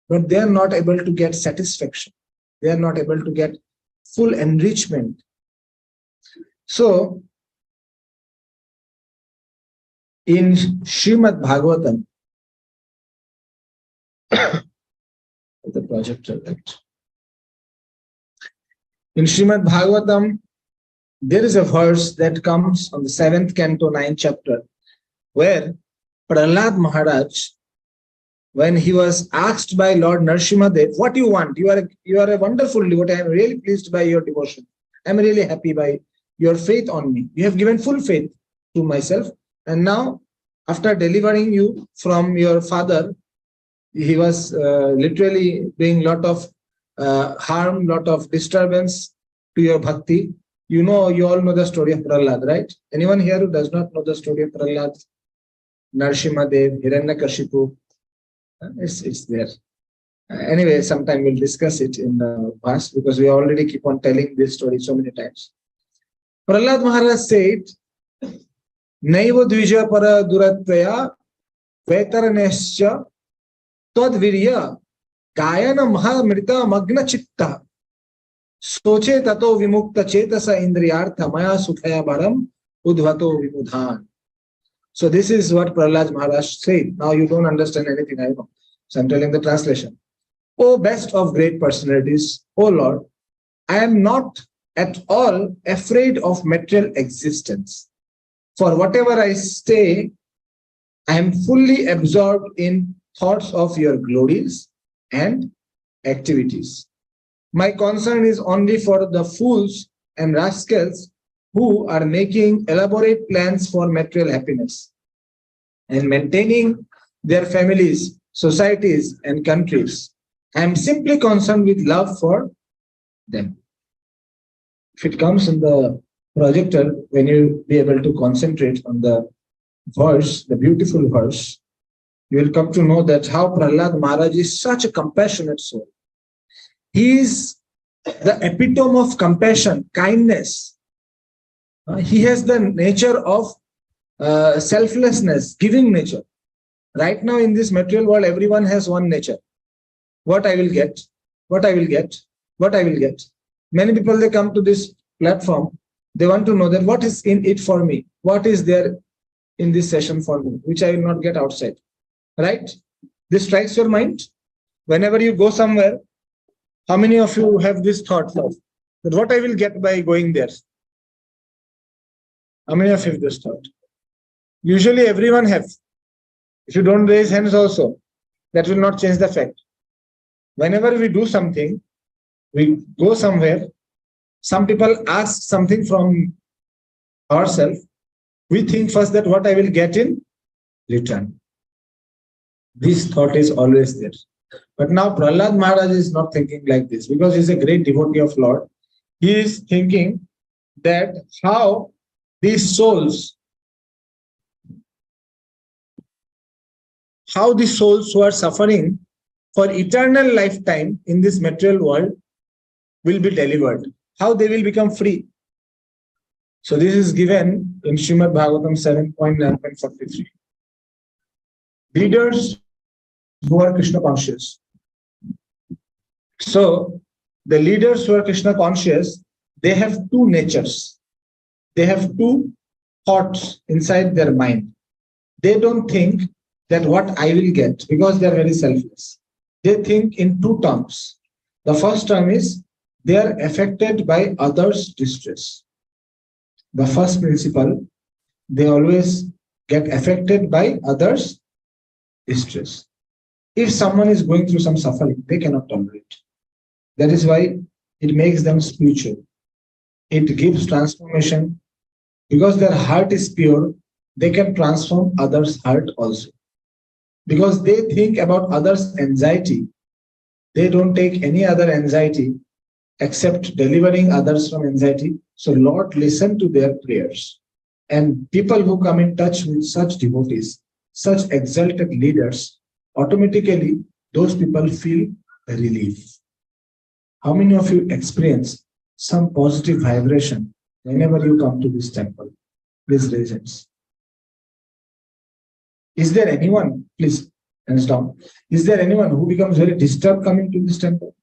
but they are not able to get satisfaction. They are not able to get full enrichment. So, in Srimad Bhagavatam, the projector, right? In Srimad Bhagavatam, there is a verse that comes on the 7th canto, 9th chapter, where Prahlad Maharaj, when he was asked by Lord Nrsimhadev, what do you want? You are a wonderful devotee. I am really pleased by your devotion. I am really happy by your faith on me. You have given full faith to myself. And now, after delivering you from your father, he was literally doing lot of harm, lot of disturbance to your bhakti. You all know the story of Prahlad, right? Anyone here who does not know the story of Prahlad, Nrsimhadev, Hiranyakashipu? It's there. Anyway, sometime we'll discuss it in the past because we already keep on telling this story so many times. Prahlad Maharaj said, Naiva Dvija para duratvaya vetaranescha tadvirya kayana mahamrita magna chitta soche tato vimukta chetasa indriyartha maya sukhaya bharam udvato vimudhan. So this is what Prahlad Maharaj said. Now you don't understand anything, I know. So I'm telling the translation. O best of great personalities, O Lord, I am not at all afraid of material existence. For whatever I stay, I am fully absorbed in thoughts of your glories and activities. My concern is only for the fools and rascals who are making elaborate plans for material happiness and maintaining their families, societies, and countries. I am simply concerned with love for them. If it comes in the projector, when you be able to concentrate on the verse, the beautiful verse, you will come to know that how Prahlad Maharaj is such a compassionate soul. He is the epitome of compassion, kindness. He has the nature of selflessness, giving nature. Right now in this material world, everyone has one nature. What I will get, what I will get, what I will get. Many people, they come to this platform, they want to know that what is in it for me, what is there in this session for me, which I will not get outside. Right? This strikes your mind. Whenever you go somewhere, how many of you have this thought of that what I will get by going there? How many of you have this thought? Usually everyone has. If you don't raise hands also, that will not change the fact. Whenever we do something, we go somewhere, some people ask something from ourselves, we think first that what I will get in return. This thought is always there. But now Prahlad Maharaj is not thinking like this because he is a great devotee of Lord. He is thinking that how these souls who are suffering for eternal lifetime in this material world will be delivered, how they will become free. So this is given in Srimad Bhagavatam 7.9.43. Leaders who are Krishna conscious. So the leaders who are Krishna conscious, they have two natures. They have two thoughts inside their mind. They don't think that what I will get, because they are very selfless. They think in two terms. The first term is they are affected by others' distress. The first principle, they always get affected by others' distress. If someone is going through some suffering, they cannot tolerate. That is why it makes them spiritual. It gives transformation. Because their heart is pure, they can transform others' heart also. Because they think about others' anxiety. They don't take any other anxiety except delivering others from anxiety. So Lord listen to their prayers. And people who come in touch with such devotees, such exalted leaders, automatically those people feel a relief. How many of you experience some positive vibration whenever you come to this temple? Please raise hands. Is there anyone? Please hands down. Is there anyone who becomes very disturbed coming to this temple?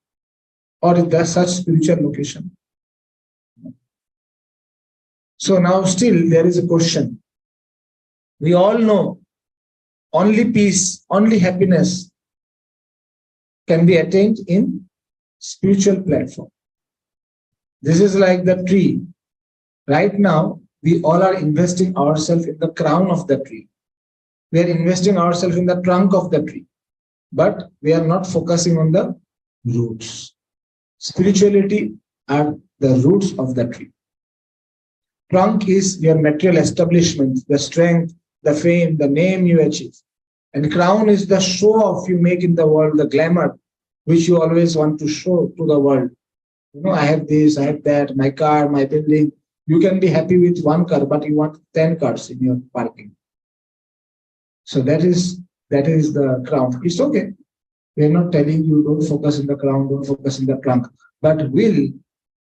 Or is there such spiritual location? So now still there is a question. We all know only peace, only happiness can be attained in spiritual platform. This is like the tree. Right now, we all are investing ourselves in the crown of the tree. We are investing ourselves in the trunk of the tree. But we are not focusing on the roots. Spirituality are the roots of the tree. Trunk is your material establishment, the strength, the fame, the name you achieve. And crown is the show off you make in the world, the glamour, which you always want to show to the world. You know, I have this, I have that, my car, my building. You can be happy with one car, but you want 10 cars in your parking. So that is the crown. It's okay. We are not telling you don't focus in the crown, don't focus in the trunk. But will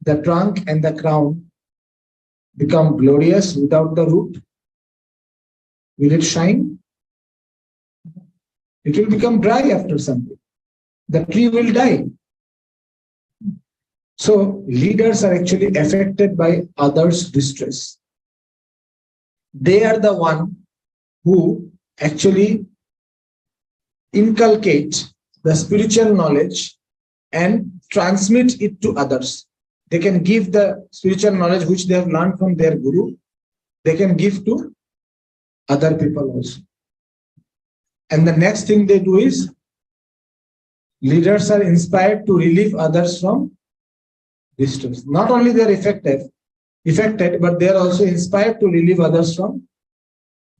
the trunk and the crown become glorious without the root? Will it shine? It will become dry after something. The tree will die. So leaders are actually affected by others' distress. They are the one who actually inculcate the spiritual knowledge and transmit it to others. They can give the spiritual knowledge which they have learned from their guru. They can give to other people also. And the next thing they do is leaders are inspired to relieve others from distress. Not only they are affected, but they are also inspired to relieve others from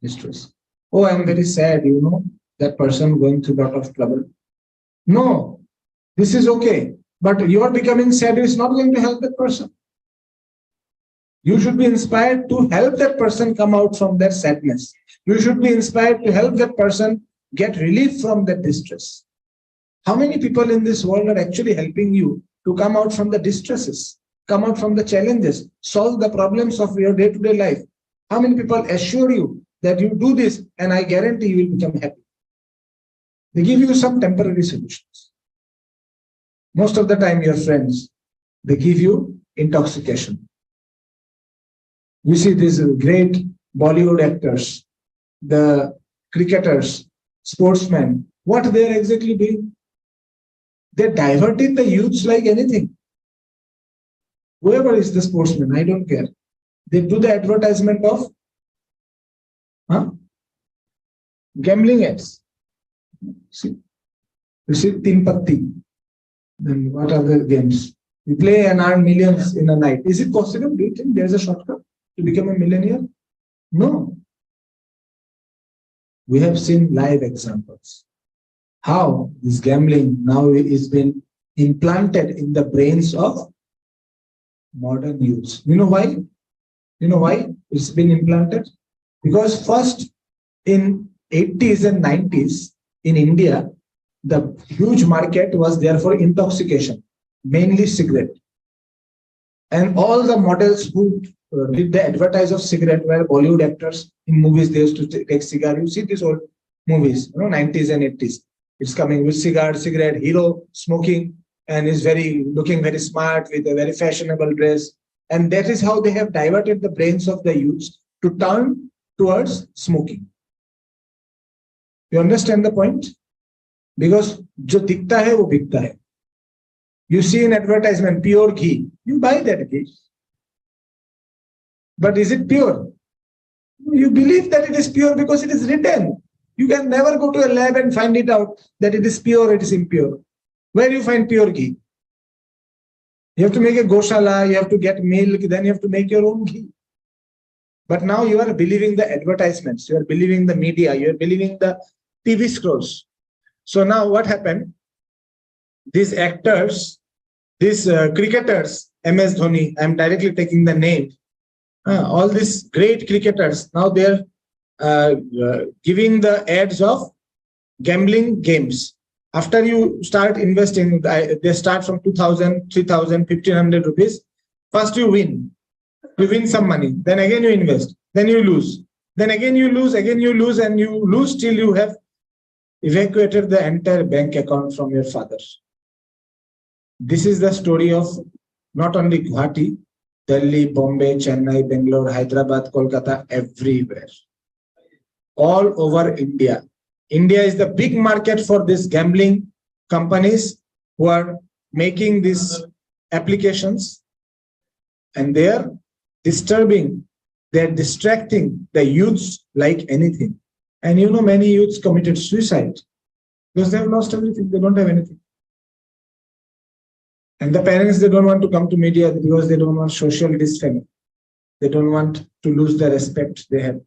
distress. Oh, I am very sad, you know, that person going through a lot of trouble. No, this is okay. But your becoming sad is not going to help that person. You should be inspired to help that person come out from their sadness. You should be inspired to help that person get relief from that distress. How many people in this world are actually helping you to come out from the distresses, come out from the challenges, solve the problems of your day-to-day life? How many people assure you that you do this and I guarantee you will become happy? They give you some temporary solutions. Most of the time, your friends, they give you intoxication. You see these great Bollywood actors, the cricketers, sportsmen, what they are exactly doing? They're diverting the youths like anything. Whoever is the sportsman, I don't care. They do the advertisement of gambling ads. See, you see Tin Patti. Then what are the games? You play and earn millions in a night. Is it possible? Do you think there's a shortcut to become a millionaire? No. We have seen live examples. How this gambling now is been implanted in the brains of modern youths. You know why? You know why it's been implanted? Because first in 80s and 90s in India, the huge market was there for intoxication, mainly cigarette. And all the models who did the advertise of cigarette were Bollywood actors. In movies, they used to take cigar. You see these old movies, 90s and 80s. It's coming with cigarette, hero smoking, and is looking very smart with a very fashionable dress. And that is how they have diverted the brains of the youths to turn towards smoking. You understand the point? Because jo dikta hai, wo bikta hai. You see an advertisement, pure ghee. You buy that ghee. But is it pure? You believe that it is pure because it is written. You can never go to a lab and find it out that it is pure or it is impure. Where do you find pure ghee? You have to make a goshala, you have to get milk, then you have to make your own ghee. But now you are believing the advertisements, you are believing the media, you are believing the TV scrolls. So now what happened? These actors, these cricketers, MS Dhoni, I am directly taking the name, all these great cricketers, now they are giving the ads of gambling games. After you start investing, they start from 2,000, 3,000, 1,500 rupees. First you win some money, then again you invest, then you lose, then again you lose, and you lose till you have evacuated the entire bank account from your father. This is the story of not only Guwahati, Delhi, Bombay, Chennai, Bangalore, Hyderabad, Kolkata, everywhere. All over India. India is the big market for these gambling companies who are making these applications, and they are disturbing, they're distracting the youths like anything. And you know, many youths committed suicide because they have lost everything, they don't have anything. And the parents, they don't want to come to media because they don't want social disfavor. They don't want to lose the respect they have.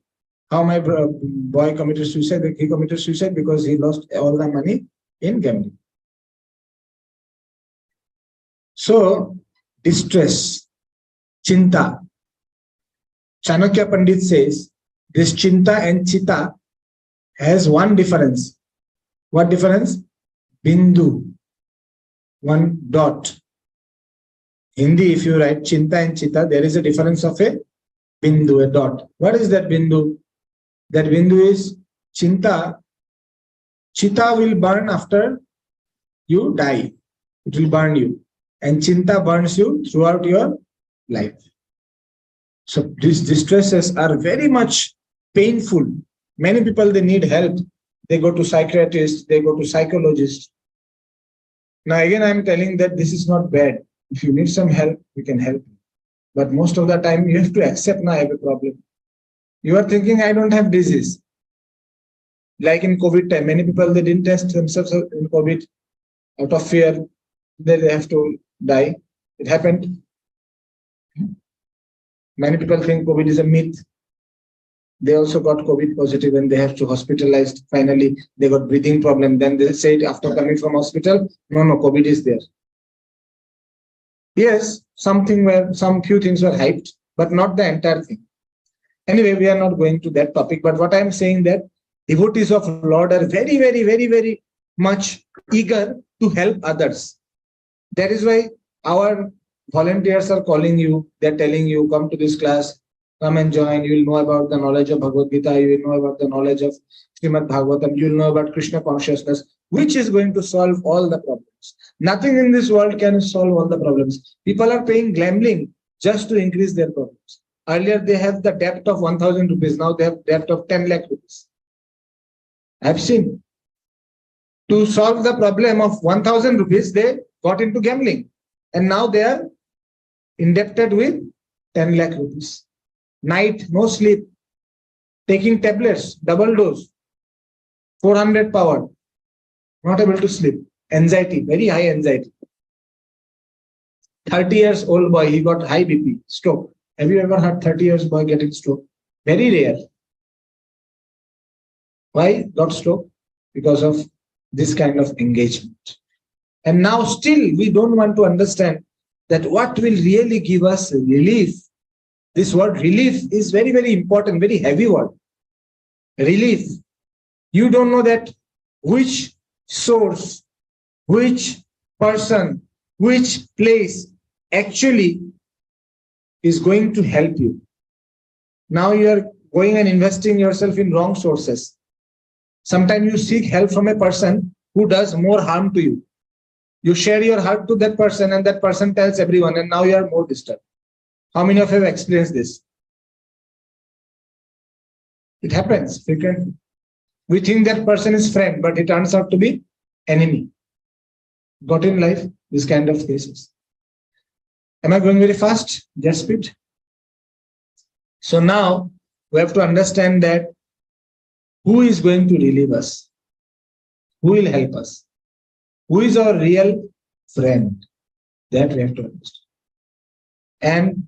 How my boy committed suicide? He committed suicide because he lost all the money in gambling. So, distress, chinta. Chanakya Pandit says, this chinta and chita has one difference. What difference? Bindu, one dot. Hindi, if you write chinta and chita, there is a difference of a bindu, a dot. What is that bindu? That bindu is chinta. Chita will burn after you die. It will burn you. And chinta burns you throughout your life. So these distresses are very much painful. Many people, they need help. They go to psychiatrists, they go to psychologists. Now again, I'm telling that this is not bad. If you need some help, we can help you. But most of the time, you have to accept now I have a problem. You are thinking, I don't have disease. Like in COVID time, many people, they didn't test themselves in COVID out of fear. They have to die. It happened. Many people think COVID is a myth. They also got COVID positive and they have to hospitalized. Finally, they got breathing problem. Then they said after coming from hospital, no, COVID is there. Yes, some few things were hyped, but not the entire thing. Anyway, we are not going to that topic. But what I am saying that devotees of Lord are very, very, very, very much eager to help others. That is why our volunteers are calling you. They're telling you, come to this class, come and join. You will know about the knowledge of Bhagavad Gita. You will know about the knowledge of Srimad Bhagavatam. You will know about Krishna consciousness, which is going to solve all the problems. Nothing in this world can solve all the problems. People are paying gambling just to increase their problems. Earlier, they have the debt of 1,000 rupees. Now they have debt of 10 lakh rupees. I've seen. To solve the problem of 1,000 rupees, they got into gambling. And now they are indebted with 10 lakh rupees. Night, no sleep. Taking tablets, double dose. 400 power. Not able to sleep. Anxiety, very high anxiety. 30 years old boy, he got high BP, stroke. Have you ever heard 30 years boy getting stroke? Very rare. Why got stroke? Because of this kind of engagement. And now still we don't want to understand that what will really give us relief. This word relief is very, very important, very heavy word. Relief. You don't know that which source, which person, which place actually is going to help you. Now you are going and investing yourself in wrong sources. Sometimes you seek help from a person who does more harm to you. You share your heart to that person and that person tells everyone, and now you are more disturbed. How many of you have experienced this? It happens frequently. We think that person is friend, but it turns out to be enemy. Got in life, this kind of cases. Am I going very fast? Just speed. So now we have to understand that who is going to relieve us? Who will help us? Who is our real friend? That we have to understand. And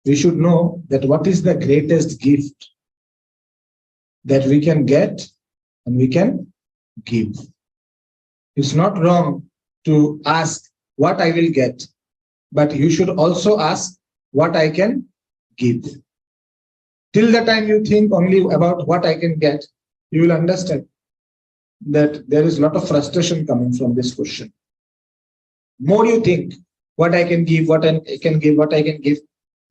we should know that what is the greatest gift that we can get and we can give. It's not wrong to ask what I will get, but you should also ask what I can give. Till the time you think only about what I can get, you will understand that there is a lot of frustration coming from this question. More you think what I can give, what I can give, what I can give,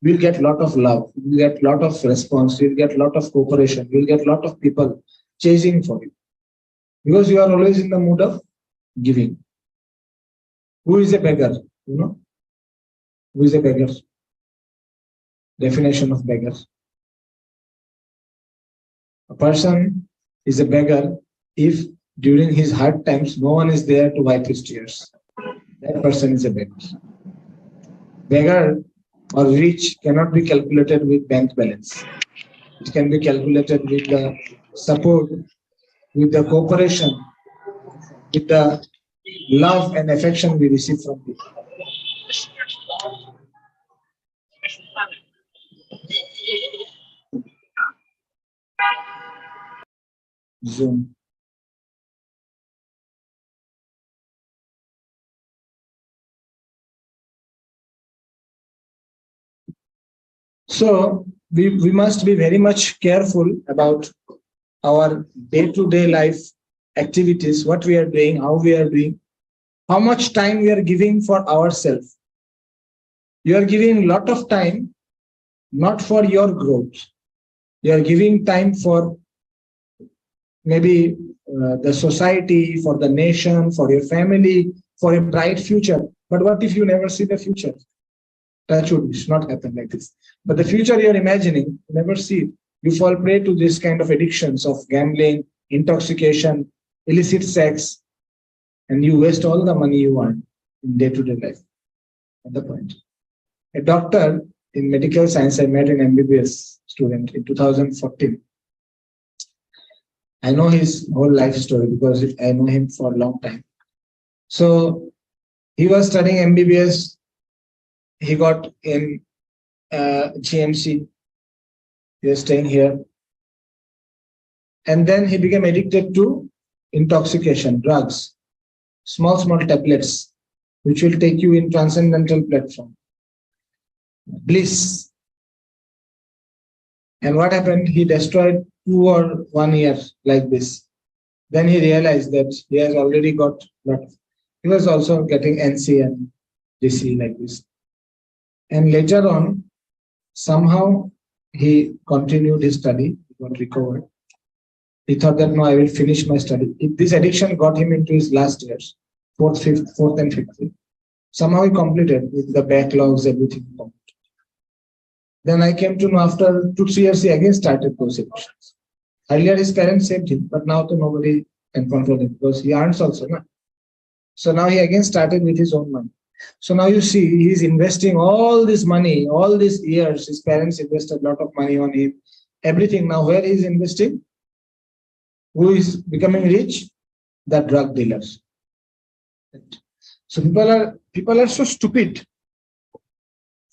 we'll get a lot of love, we'll get a lot of response, we'll get a lot of cooperation, we'll get a lot of people chasing for you. Because you are always in the mood of giving. Who is a beggar? You know? Who is a beggar? Definition of beggar. A person is a beggar if during his hard times no one is there to wipe his tears. That person is a beggar. Beggar or rich cannot be calculated with bank balance. It can be calculated with the support, with the cooperation, with the love and affection we receive from people. Zoom. So we must be very much careful about our day-to-day life activities, what we are doing, how we are doing, how much time we are giving for ourselves. You are giving a lot of time, not for your growth. You are giving time for maybe the society, for the nation, for your family, for a bright future. But what if you never see the future? That should not happen like this. But the future you are imagining, you never see it. You fall prey to this kind of addictions of gambling, intoxication, illicit sex, and you waste all the money you earn in day-to-day life. At the point. A doctor in medical science, I met an MBBS student in 2014. I know his whole life story because I know him for a long time. So he was studying MBBS. He got in GMC. He was staying here. And then he became addicted to intoxication, drugs, small tablets, which will take you in transcendental platform. Bliss. And what happened? He destroyed 2 or 1 year like this. Then he realized that he has already got lot. He was also getting NC and DC like this. And later on, somehow he continued his study, he got recovered. He thought that no, I will finish my study. This addiction got him into his last years, fourth and fifth year. Somehow he completed with the backlogs, everything. Then I came to know after 2-3 years, he again started those addictions. Earlier his parents saved him, but now to nobody can control him because he earns also. No? So now he again started with his own money. So now you see, he's investing all this money, all these years, his parents invested a lot of money on him, everything. Now where he's investing? Who is becoming rich? The drug dealers. So people are so stupid.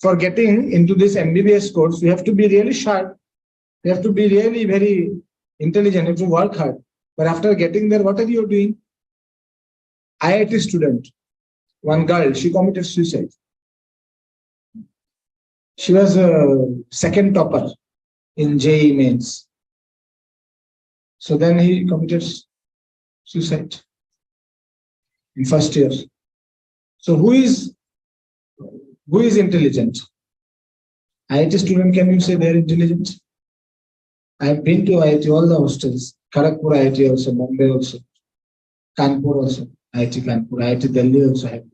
For getting into this MBBS course, you have to be really sharp. You have to be really very intelligent. You have to work hard. But after getting there, what are you doing? IIT student, one girl, she committed suicide. She was a second topper in JEE mains. So then he committed suicide in first year. So who is intelligent? IIT student, can you say they're intelligent? I've been to IIT, all the hostels, Kharagpur IIT also, Mumbai also, Kanpur also, IIT Kanpur, IIT Delhi also have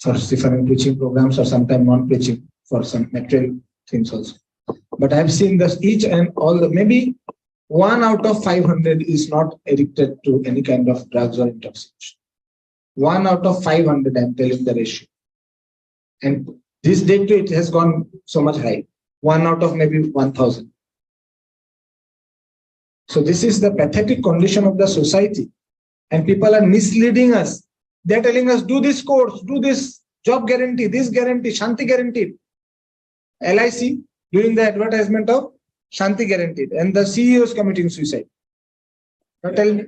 for different preaching programs or sometimes non-preaching for some material things also. But I've seen that each and all, maybe 1 out of 500 is not addicted to any kind of drugs or intoxication. 1 out of 500, I'm telling the ratio. And this day it has gone so much high. 1 out of maybe 1,000. So this is the pathetic condition of the society. And people are misleading us. They're telling us, do this course, do this job guarantee, this guarantee, Shanti guaranteed. LIC doing the advertisement of Shanti guaranteed. And the CEO is committing suicide. Now tell me.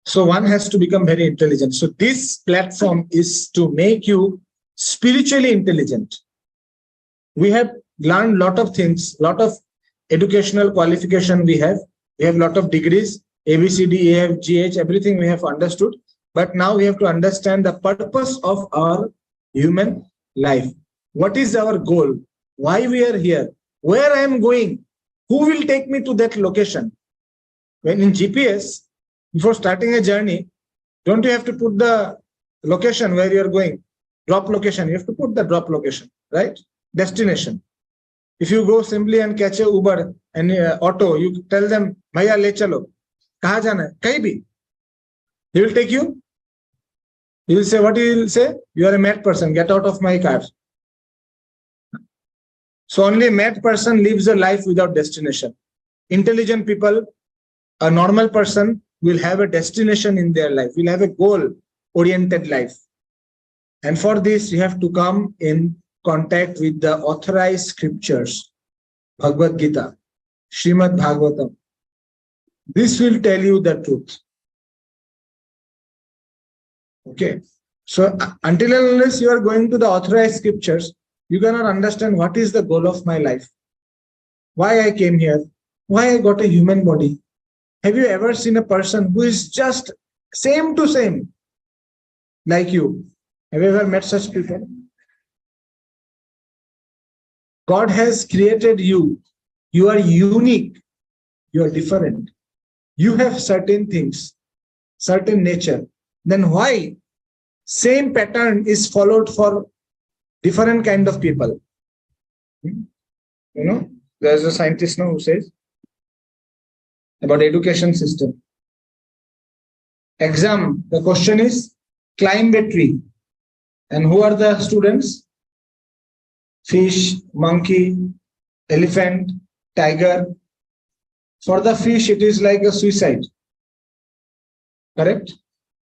So one has to become very intelligent. So this platform is to make you spiritually intelligent. We have learned a lot of things, lot of educational qualification we have a lot of degrees, ABCD, AF, GH, everything we have understood. But now we have to understand the purpose of our human life. What is our goal? Why we are here? Where I am going? Who will take me to that location? When in GPS, before starting a journey, don't you have to put the location where you are going? Drop location. You have to put the drop location, right? Destination. If you go simply and catch a Uber and auto, you tell them, "Bhaiya le chalo." Kaha jana hai? Kahi bhi. He will take you. He will say, what he will say? You are a mad person. Get out of my car. So only a mad person lives a life without destination. Intelligent people, a normal person will have a destination in their life, will have a goal-oriented life. And for this, you have to come in contact with the authorized scriptures, Bhagavad Gita, Srimad Bhagavatam. This will tell you the truth. Okay. So until and unless you are going to the authorized scriptures, you cannot understand what is the goal of my life. Why I came here? Why I got a human body? Have you ever seen a person who is just same to same like you? Have you ever met such people? God has created you. You are unique. You are different. You have certain things, certain nature. Then why same pattern is followed for different kind of people? You know, there's a scientist now who says about education system. Exam, the question is climb a tree. And who are the students? Fish, monkey, elephant, tiger. For the fish, it is like a suicide. Correct?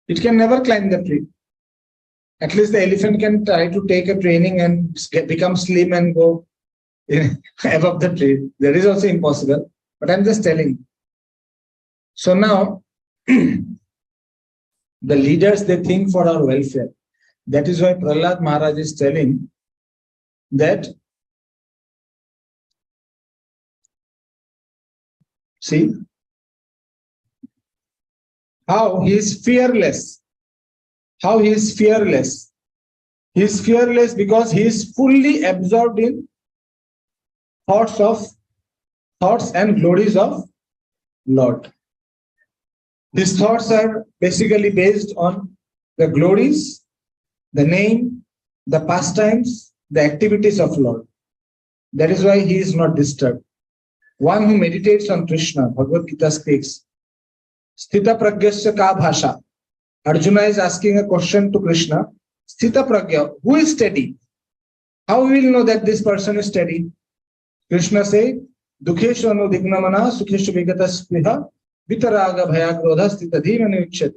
It can never climb the tree. At least the elephant can try to take a training and become slim and go above the tree. That is also impossible. But I'm just telling. So now, the leaders, they think for our welfare. That is why Prahlad Maharaj is telling that, see, how he is fearless. How he is fearless. He is fearless because he is fully absorbed in thoughts and glories of Lord. These thoughts are basically based on the glories, the name, the pastimes, the activities of Lord. That is why he is not disturbed. One who meditates on Krishna, Bhagavad Gita speaks, Sthita pragyasya ka bhasha. Arjuna is asking a question to Krishna. Sthita pragya, who is steady? How we will know that this person is steady? Krishna says, Dukheshu anudignamana sukheshu vigata spriha vitaraga bhaya krodha sthita dhimani uchyate.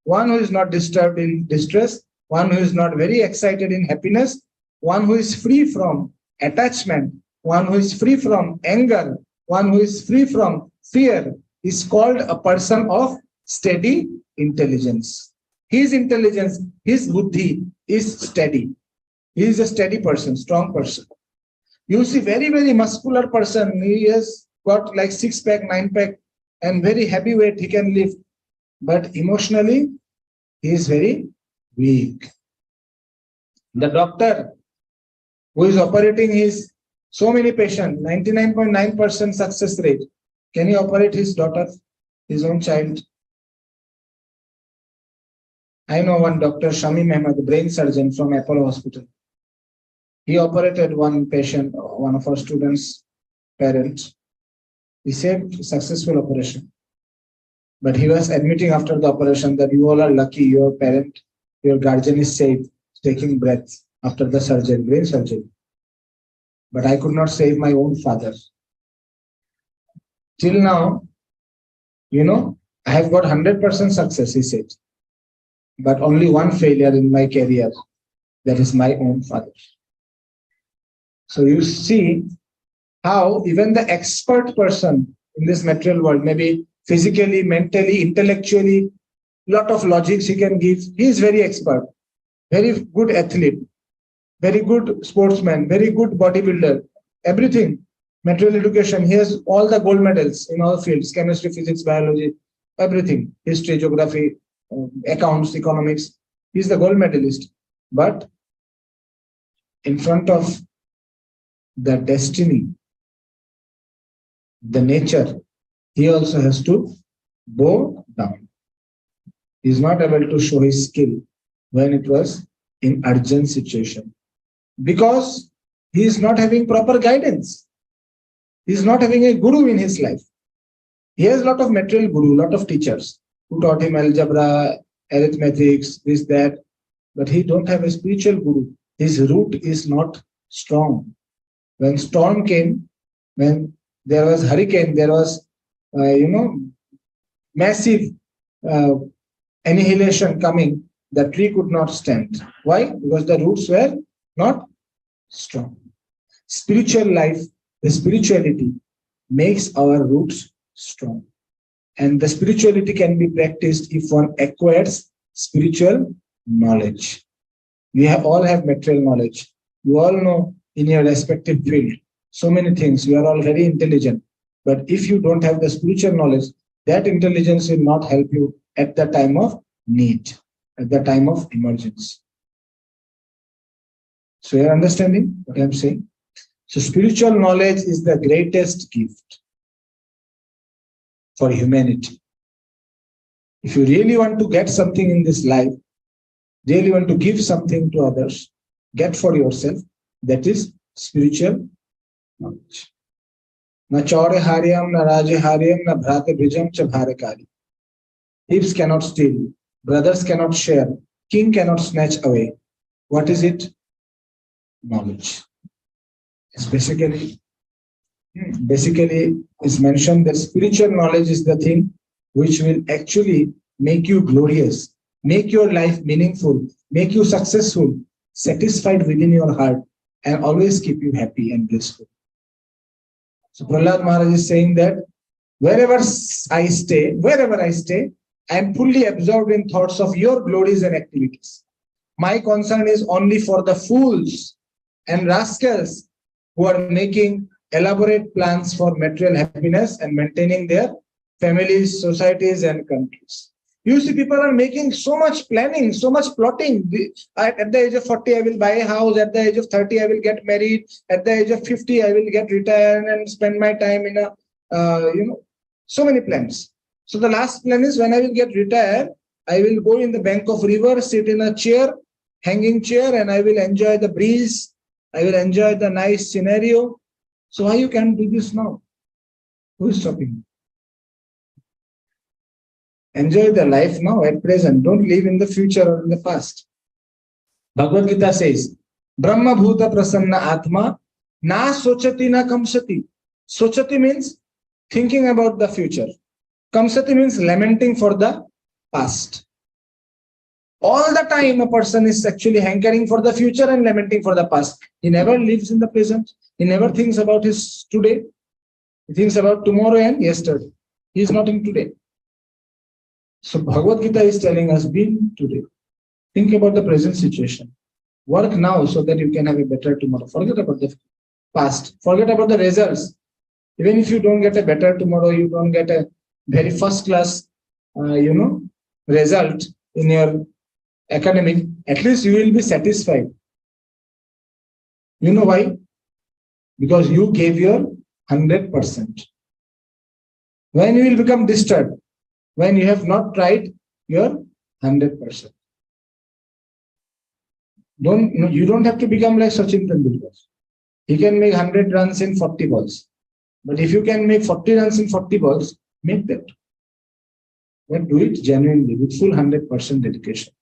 One who is not disturbed in distress, one who is not very excited in happiness, one who is free from attachment, one who is free from anger, one who is free from fear, is called a person of steady intelligence. His intelligence, his buddhi is steady. He is a steady person, strong person. You see very, very muscular person, he has got like 6-pack, 9-pack and very heavyweight he can lift. But emotionally, he is very weak. The doctor who is operating his so many patients, 99.9% success rate, can he operate his daughter, his own child? I know one Dr. Shami Mehmed, the brain surgeon from Apollo Hospital. He operated one patient, one of our students' parents. He saved successful operation. But he was admitting after the operation that you all are lucky, your parent, your guardian is saved, taking breath after the surgery, brain surgery. But I could not save my own father. Till now, I have got 100% success, he said. But only one failure in my career, that is my own father. So you see how even the expert person in this material world, maybe physically, mentally, intellectually, lot of logics he can give. He is very expert, very good athlete, very good sportsman, very good bodybuilder, everything. Material education, he has all the gold medals in all fields, chemistry, physics, biology, everything, history, geography, accounts, economics. He is the gold medalist. But in front of the destiny, the nature, he also has to bow down. He is not able to show his skill when it was in urgent situation, because he is not having proper guidance. He is not having a guru in his life. He has a lot of material guru, lot of teachers who taught him algebra, arithmetics, this, that, but he don't have a spiritual guru. His root is not strong. When storm came, when there was hurricane, there was, massive annihilation coming, the tree could not stand. Why? Because the roots were not strong. Spiritual life, the spirituality makes our roots strong. And the spirituality can be practiced if one acquires spiritual knowledge. We all have material knowledge. You all know in your respective field so many things. You are all very intelligent. But if you don't have the spiritual knowledge, that intelligence will not help you at the time of need, at the time of emergency. So you're understanding what I'm saying? So spiritual knowledge is the greatest gift for humanity. If you really want to get something in this life, really want to give something to others, get for yourself, that is spiritual knowledge. Na chaure haryam, na raje haryam, na bhrate brijam cha bharakari. Thieves cannot steal, brothers cannot share, king cannot snatch away. What is it? Knowledge. It's basically it's mentioned that spiritual knowledge is the thing which will actually make you glorious, make your life meaningful, make you successful, satisfied within your heart, and always keep you happy and blissful. So Prahlad Maharaj is saying that wherever I stay, I am fully absorbed in thoughts of your glories and activities. My concern is only for the fools and rascals who are making elaborate plans for material happiness and maintaining their families, societies, and countries. You see, people are making so much planning, so much plotting. At the age of 40, I will buy a house. At the age of 30, I will get married. At the age of 50, I will get retired and spend my time in so many plans. So the last plan is when I will get retired, I will go in the bank of river, sit in a chair, hanging chair, and I will enjoy the breeze. I will enjoy the nice scenario. So why you can't do this now? Who is stopping? Enjoy the life now at present. Don't live in the future or in the past. Bhagavad Gita says, Brahma Bhuta Prasanna Atma Na Sochati Na Kamsati. Sochati means thinking about the future. Kamsati means lamenting for the past. All the time a person is actually hankering for the future and lamenting for the past. He never lives in the present. He never thinks about his today. He thinks about tomorrow and yesterday. He is not in today. So Bhagavad Gita is telling us, be today. Think about the present situation. Work now so that you can have a better tomorrow. Forget about the past. Forget about the results. Even if you don't get a better tomorrow, you don't get a very first class, result in your academic, at least you will be satisfied. You know why? Because you gave your 100%. When you will become disturbed? When you have not tried your 100%. You don't have to become like Sachin Tendulkar. He can make 100 runs in 40 balls. But if you can make 40 runs in 40 balls, make that. But do it genuinely with full 100% dedication.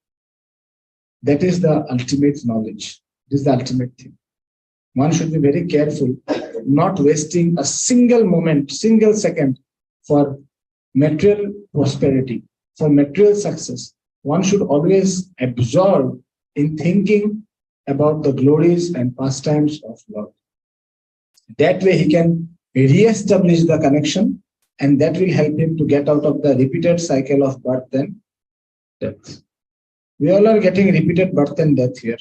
That is the ultimate knowledge. This is the ultimate thing. One should be very careful, not wasting a single moment, single second for material prosperity, for material success. One should always absorb in thinking about the glories and pastimes of Lord. That way he can re-establish the connection, and that will help him to get out of the repeated cycle of birth and death. We all are getting repeated birth and death here.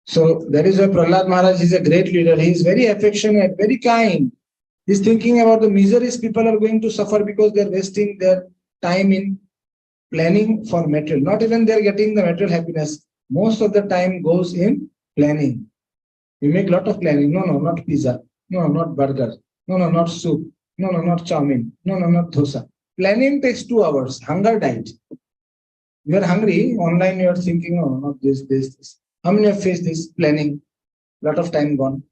So that is why Prahlad Maharaj is a great leader. He is very affectionate, very kind. He is thinking about the miseries people are going to suffer because they are wasting their time in planning for material. Not even they are getting the material happiness. most of the time goes in planning. We make a lot of planning. No, not pizza. No, not burger. No, not soup. No, not chow mein. No, not dosa. Planning takes 2 hours. Hunger died. You are hungry. Online, you are thinking, oh, not this. How many have faced this planning? Lot of time gone.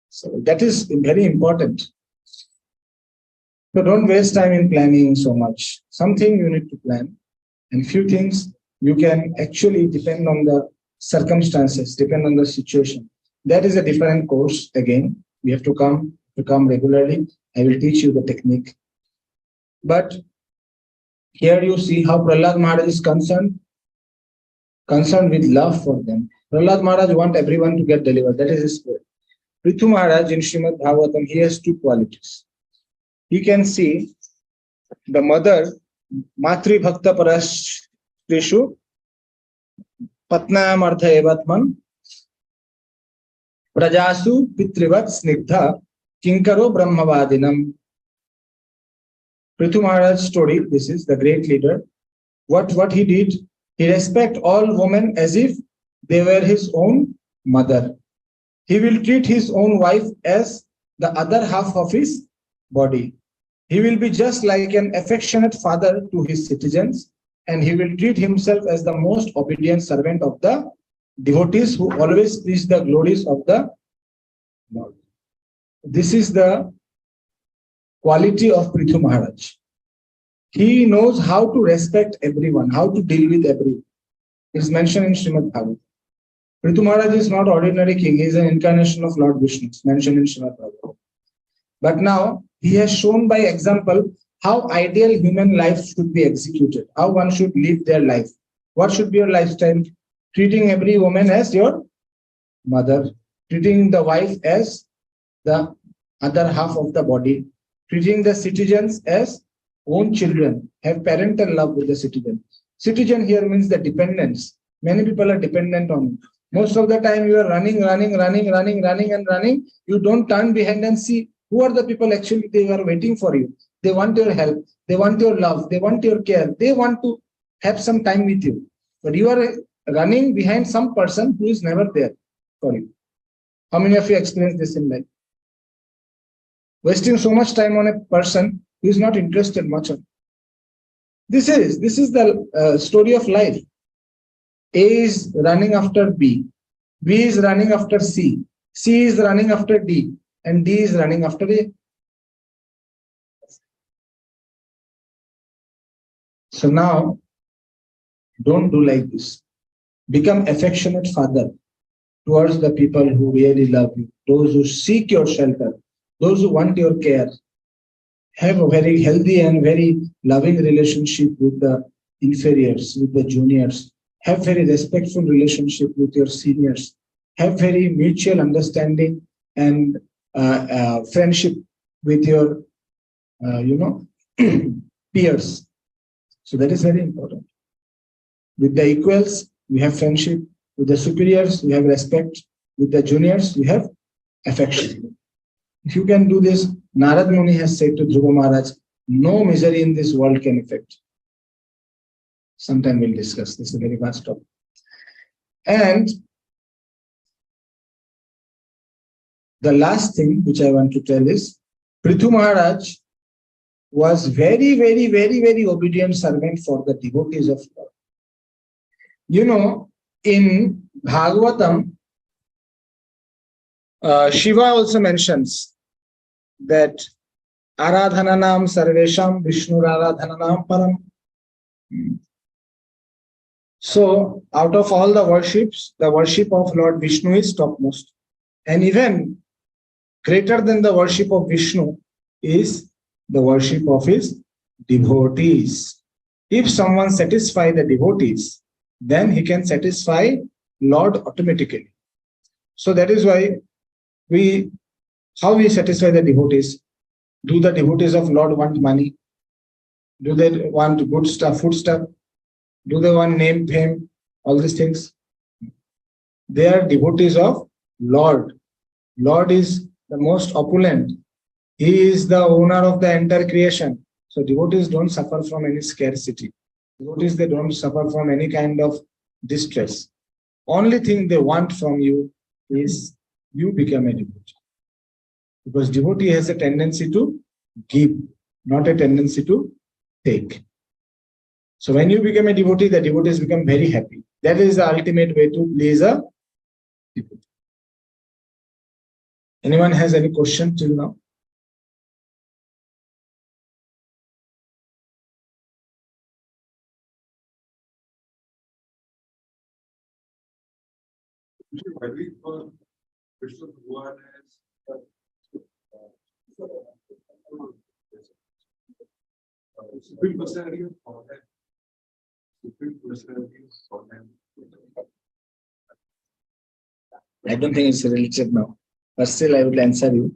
So that is very important. So don't waste time in planning so much. Something you need to plan, and few things you can actually depend on the circumstances, depend on the situation. That is a different course. Again, we have to come regularly. I will teach you the technique. But here you see how Prahlad Maharaj is concerned with love for them. Prahlad Maharaj wants everyone to get delivered. That is his spirit. Prithu Maharaj in Srimad Bhagavatam, he has 2 qualities. You can see the mother, Matri Bhakta Parastrishu, Patnayam Artha Evatman, Prajasu Pitrivat Snigdha, Kinkaro Brahmavadinam. Prithu Maharaj's story, this is the great leader. What he did, he respect all women as if they were his own mother. He will treat his own wife as the other half of his body. He will be just like an affectionate father to his citizens, and he will treat himself as the most obedient servant of the devotees who always preach the glories of the Lord. This is the quality of Prithu Maharaj. He knows how to respect everyone, how to deal with everyone. It's mentioned in Srimad Bhagavatam. Prithu Maharaj is not ordinary king. He is an incarnation of Lord Vishnu. It's mentioned in Srimad Bhagavatam. But now he has shown by example how ideal human life should be executed, how one should live their life. What should be your lifestyle? Treating every woman as your mother, treating the wife as the other half of the body, treating the citizens as own children, have parental love with the citizen. Citizen here means the dependence. Many people are dependent on you. Most of the time you are running. You don't turn behind and see who are the people actually they are waiting for you. They want your help. They want your love. They want your care. They want to have some time with you. But you are running behind some person who is never there for you. How many of you experience this in life? Wasting so much time on a person who is not interested much on. This is the story of life. A is running after B. B is running after C. C is running after D. And D is running after A. So now, don't do like this. Become affectionate father towards the people who really love you, those who seek your shelter, those who want your care. Have a very healthy and very loving relationship with the inferiors, with the juniors. Have very respectful relationship with your seniors. Have very mutual understanding and friendship with your, peers. So that is very important. With the equals, we have friendship. With the superiors, we have respect. With the juniors, we have affection. If you can do this, Narad Muni has said to Dhruva Maharaj, no misery in this world can affect. Sometime we'll discuss. This is a very vast topic. And the last thing which I want to tell is, Prithu Maharaj was very obedient servant for the devotees of Lord. You know, in Bhagavatam, Shiva also mentions that Aradhananam Sarvesham Vishnu Aradhananam Param. So, out of all the worships, the worship of Lord Vishnu is topmost. And even greater than the worship of Vishnu is the worship of his devotees. If someone satisfies the devotees, then he can satisfy Lord automatically. So that is why how we satisfy the devotees? Do the devotees of Lord want money? Do they want good stuff, food stuff? Do they want name, fame, all these things? They are devotees of Lord. Lord is the most opulent. He is the owner of the entire creation. So devotees don't suffer from any scarcity. Devotees, they don't suffer from any kind of distress. Only thing they want from you is you become a devotee. Because devotee has a tendency to give, not a tendency to take. So when you become a devotee, the devotees become very happy. That is the ultimate way to please a devotee. Anyone has any question till now? Supreme personality of Godhead. Supreme personality of Godhead. I don't think it's related now, but still I will answer you.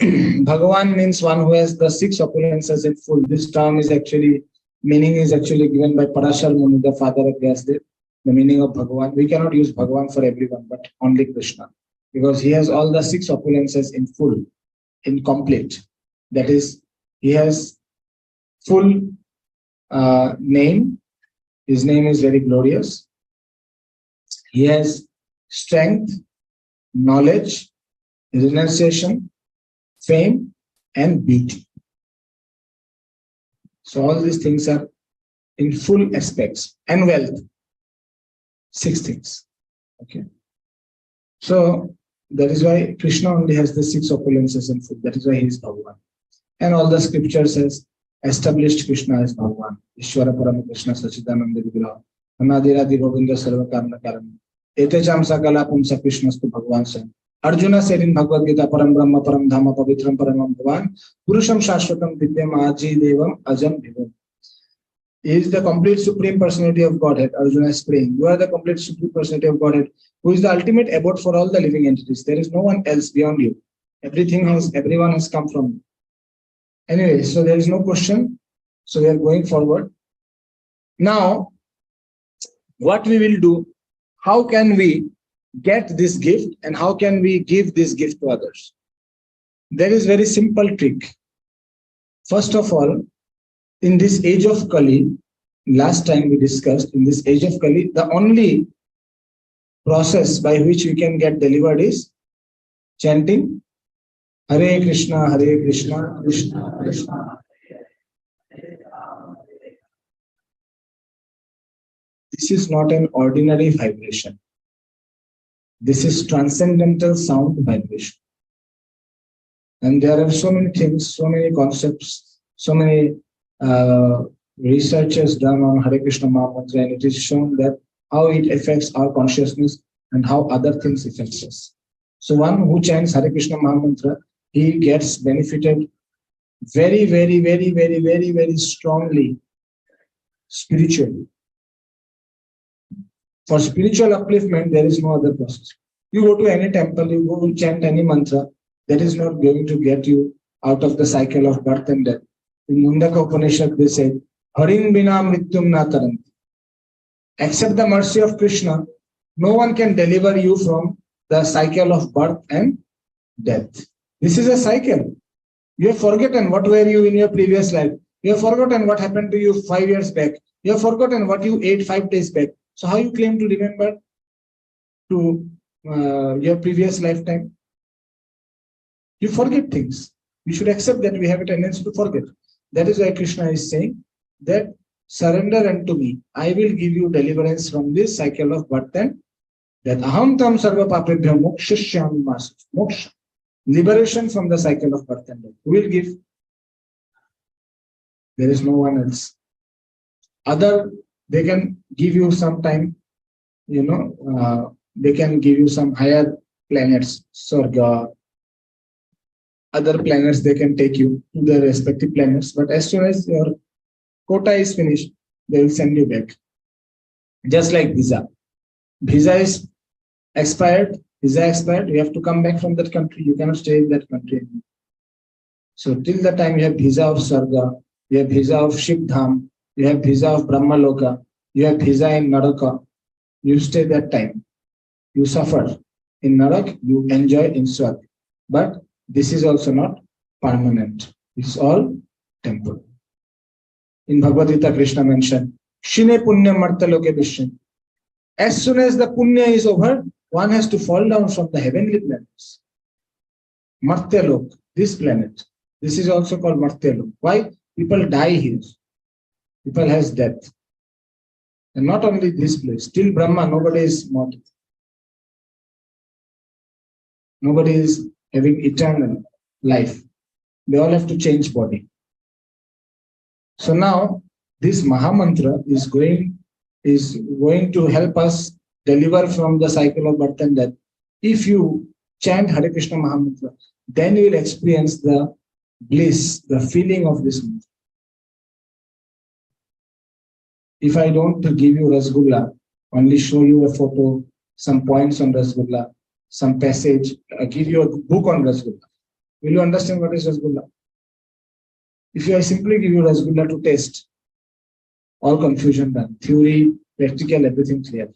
Bhagavan means one who has the 6 opulences in full. This term is actually, meaning is actually given by Parashar Muni, the father of Vyasdev. The meaning of Bhagavan. We cannot use Bhagavan for everyone, but only Krishna. Because he has all the 6 opulences in full, in complete. That is, he has full name. His name is very glorious. He has strength, knowledge, renunciation, fame, and beauty. So all these things are in full aspects, and wealth. 6 things. Okay. So that is why Krishna only has the 6 opulences in full. That is why he is Bhagavan. And all the scriptures has established Krishna as Bhagavan. Ishvara Parama Krishna Sachidananda Vigraha. Anadiradi Govinda Sarva Karna Karan. Etecham Sakala Pumsa Krishnastu Bhagavan Sam. Arjuna said in Bhagavad Gita, Param Brahma Param Dhamma Pavitram Paramam Bhavan. Purusham Shashvatam Divyam Aji Devam Ajam Bhivam. He is the complete supreme personality of Godhead. Arjuna is praying. You are the complete supreme personality of Godhead, who is the ultimate abode for all the living entities. There is no one else beyond you. Everyone has come from you. Anyway, so there is no question. So we are going forward. Now, what we will do, how can we get this gift and how can we give this gift to others? There is very simple trick. First of all, in this age of Kali, last time we discussed, in this age of Kali, the only process by which we can get delivered is chanting Hare Krishna, Krishna Krishna. This is not an ordinary vibration. This is transcendental sound vibration. And there are so many things, so many concepts, so many research has done on Hare Krishna Mahamantra, and it is shown that how it affects our consciousness and how other things affect us. So one who chants Hare Krishna Mahamantra, he gets benefited very, very, very, very, very, very strongly spiritually. For spiritual upliftment, there is no other process. You go to any temple, you go to chant any mantra, that is not going to get you out of the cycle of birth and death. In Mundaka Upanishad, they say, Harin bina mrityum na taranti. Except the mercy of Krishna, no one can deliver you from the cycle of birth and death. This is a cycle. You have forgotten what were you in your previous life. You have forgotten what happened to you 5 years back. You have forgotten what you ate 5 days back. So how you claim to remember to your previous lifetime? You forget things. You should accept that we have a tendency to forget. That is why Krishna is saying that surrender unto me. I will give you deliverance from this cycle of birth and death. Aham tam sarva papebhyo mokshashyami mas. Moksha. Liberation from the cycle of birth and death. Who will give? There is no one else. They can give you some time, they can give you some higher planets, Sarga. Other planets, they can take you to their respective planets. But as soon as your quota is finished, they will send you back. Just like visa. Visa is expired. Visa expired. You have to come back from that country. You cannot stay in that country. So till the time you have visa of Sarga, you have visa of Shikdham, you have visa of Brahmaloka, you have visa in Naraka, you stay that time. You suffer in Narak, you enjoy in Swarga. But this is also not permanent. It's all temple. In Bhagavad Gita, Krishna mentioned, Shine Punya Marta Loke Vishnu. As soon as the Punya is over, one has to fall down from the heavenly planets. Martyalok, this planet. This is also called Martyalok. Why? People die here. People has death. And not only this place, till Brahma, nobody is mortal. Nobody is having eternal life. They all have to change body. So now this Mahamantra is going to help us deliver from the cycle of birth and death. If you chant Hare Krishna Mahamantra, then you will experience the bliss, the feeling of this mantra. If I don't give you Rasgulla, only show you a photo, some points on Rasgulla, some passage, give you a book on Rasgulla, will you understand what is Rasgulla? If I simply give you Rasgulla to taste, all confusion done, theory, practical, everything clear.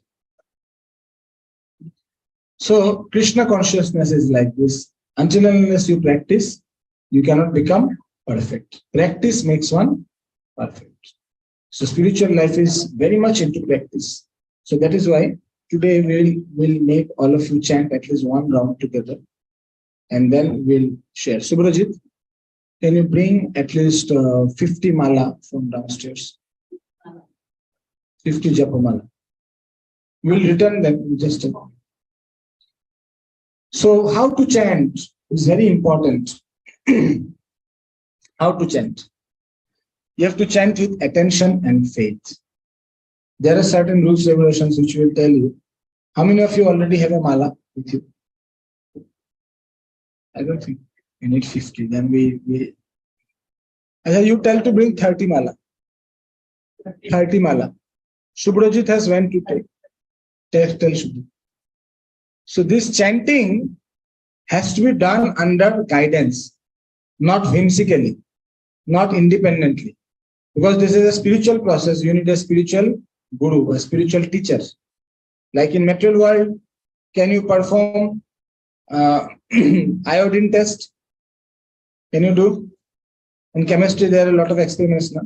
So Krishna consciousness is like this. Until and unless you practice, you cannot become perfect. Practice makes one perfect. So spiritual life is very much into practice. So that is why today we'll make all of you chant at least one round together, and then we'll share. Subrajit, can you bring at least 50 mala from downstairs? 50 japamala. We'll return them in just a moment. So how to chant is very important. How to chant? You have to chant with attention and faith. There are certain rules, regulations which will tell you. How many of you already have a mala with you? I don't think you need 50. Then we you tell to bring 30 mala. 30 mala. Subrajit has went to take. Tell Subrajit. So this chanting has to be done under guidance, not whimsically, not independently. Because this is a spiritual process, you need a spiritual guru, a spiritual teacher. Like in material world, can you perform iodine test? Can you do? In chemistry, there are a lot of experiments now.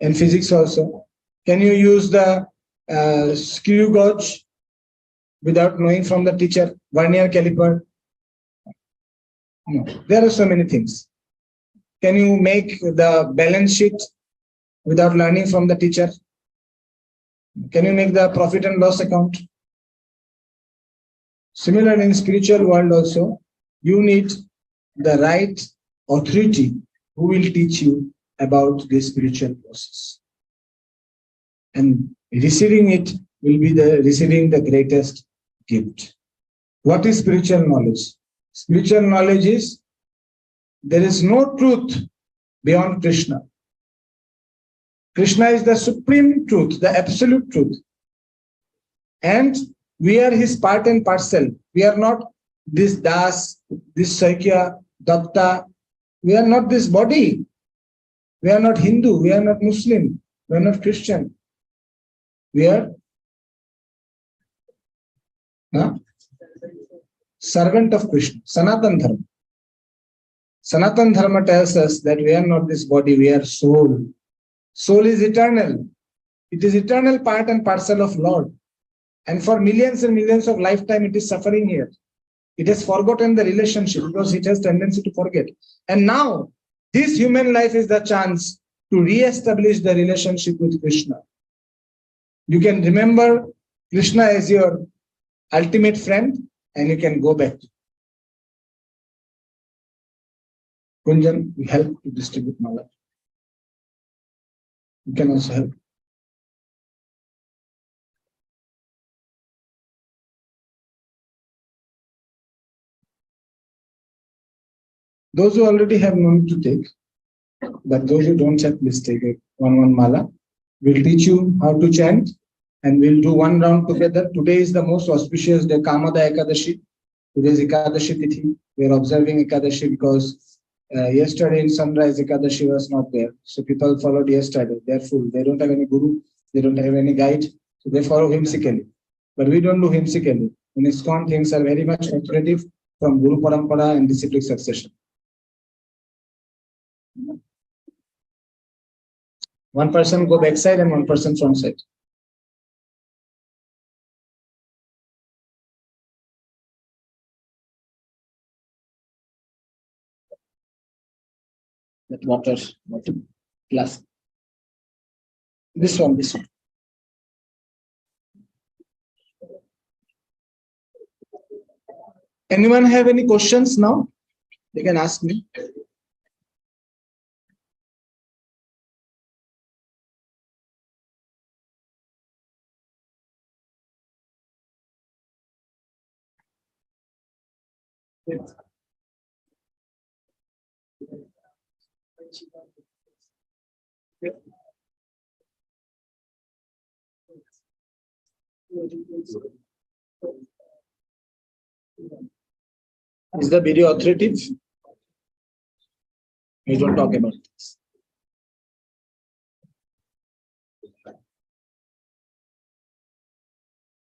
In physics also. Can you use the screw gauge without knowing from the teacher? Vernier caliper? No. There are so many things. Can you make the balance sheet without learning from the teacher? Can you make the profit and loss account? Similarly, in spiritual world also, you need the right authority who will teach you about this spiritual process. And receiving it will be receiving the greatest gift. What is spiritual knowledge? Spiritual knowledge is there is no truth beyond Krishna. Krishna is the supreme truth, the absolute truth. And we are his part and parcel. We are not this Das, this Sakya, Datta. We are not this body. We are not Hindu. We are not Muslim. We are not Christian. We are servant of Krishna, Sanatan Dharma. Sanatan Dharma tells us that we are not this body, we are soul. Soul is eternal. It is eternal part and parcel of Lord. And for millions and millions of lifetime, it is suffering here. It has forgotten the relationship because it has tendency to forget. And now, this human life is the chance to re-establish the relationship with Krishna. You can remember Krishna as your ultimate friend, and you can go back. Kunjan, we help to distribute mala. You can also help. Those who already have no need to take, but those who don't have, please take it. One mala. We'll teach you how to chant, and we'll do one round together. Today is the most auspicious day, Kamada Ekadashi. Today is Ekadashi Tithi. We are observing Ekadashi because yesterday in sunrise Ekadashi was not there. So people followed yesterday. They're full. They don't have any guru. They don't have any guide. So they follow whimsically. But we don't do whimsically. In ISKCON, things are very much authoritative from Guru Parampara and disciplic succession. One person go back side and one person front side. That water glass. This one. Anyone have any questions now? You can ask me. Is the video authoritative? We don't talk about this.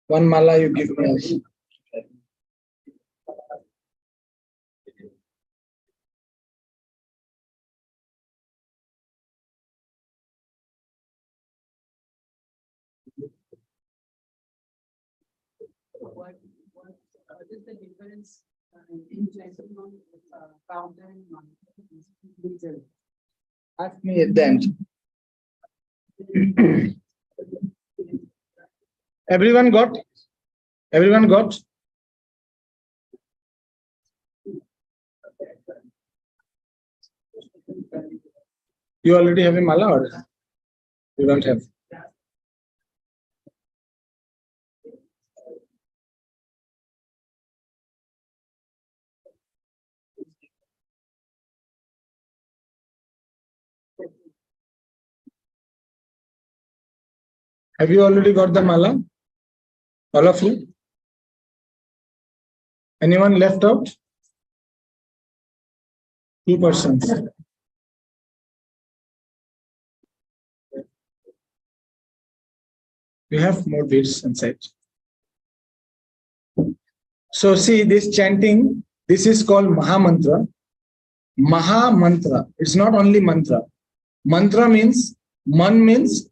One mala you give me also. What is the difference in chanting on counter and non? Ask me at the end. Everyone got? Everyone got? You already have a mala or you don't have? Have you already got the mala? All of you? Anyone left out? 2 persons. We have more beads inside. So see this chanting, this is called Maha Mantra. Maha Mantra. It's not only mantra. Mantra means man means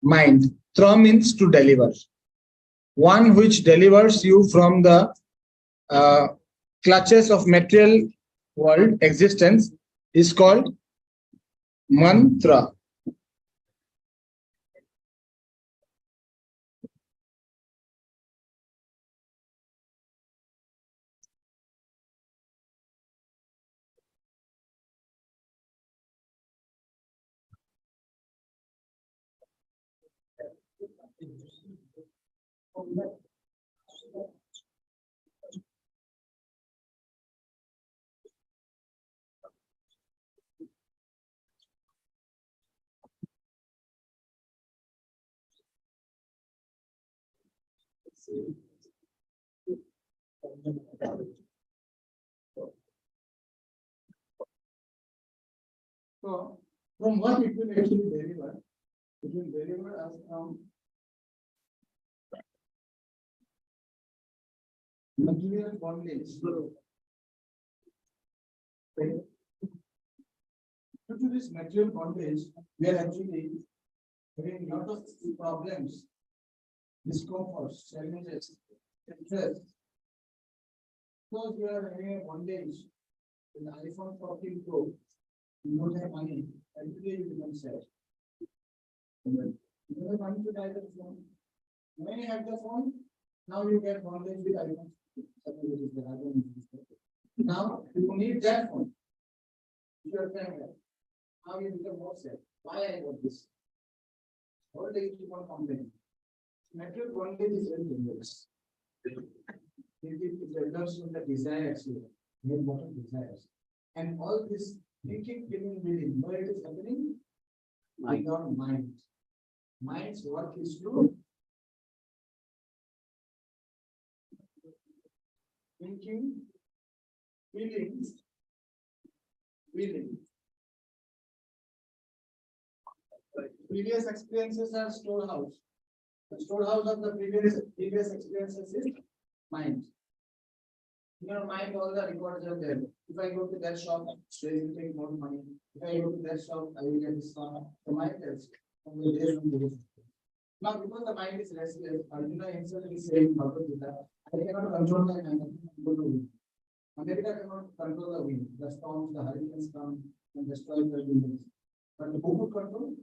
mind. Tra means to deliver. One which delivers you from the clutches of material world existence is called mantra. So, from what it will actually deliver? It will deliver us from material bondage. Due to this material bondage, we are actually having a lot of problems, discomforts, challenges, stress. Because we are having a bondage in the iPhone 14 Pro, you don't have money, every day you become sad. You have money to buy the phone. When you have the phone, now you get bondage with iPhone. Now you need that phone. You are saying that. Now you become more sad. Why I got this? All day you keep on complaining. Material bondage is very dangerous. It results in the desire actually. We have lot of desires. And all this thinking, feeling, willing, where it is happening? In your mind. Mind's work is to thinking, feeling, willing. Previous experiences are storehouse. The storehouse of the previous experiences is mind. In your mind, all the records are there. If I go to that shop, they will take more money. If I go to that shop, I will get discount. The mind tells you. From the day from the now, because the mind is restless, Arjuna himself is saying, Bhagavad Gita, I cannot control my mind. America cannot control the wind. The storms, the hurricanes come and destroy the winds. But who could control?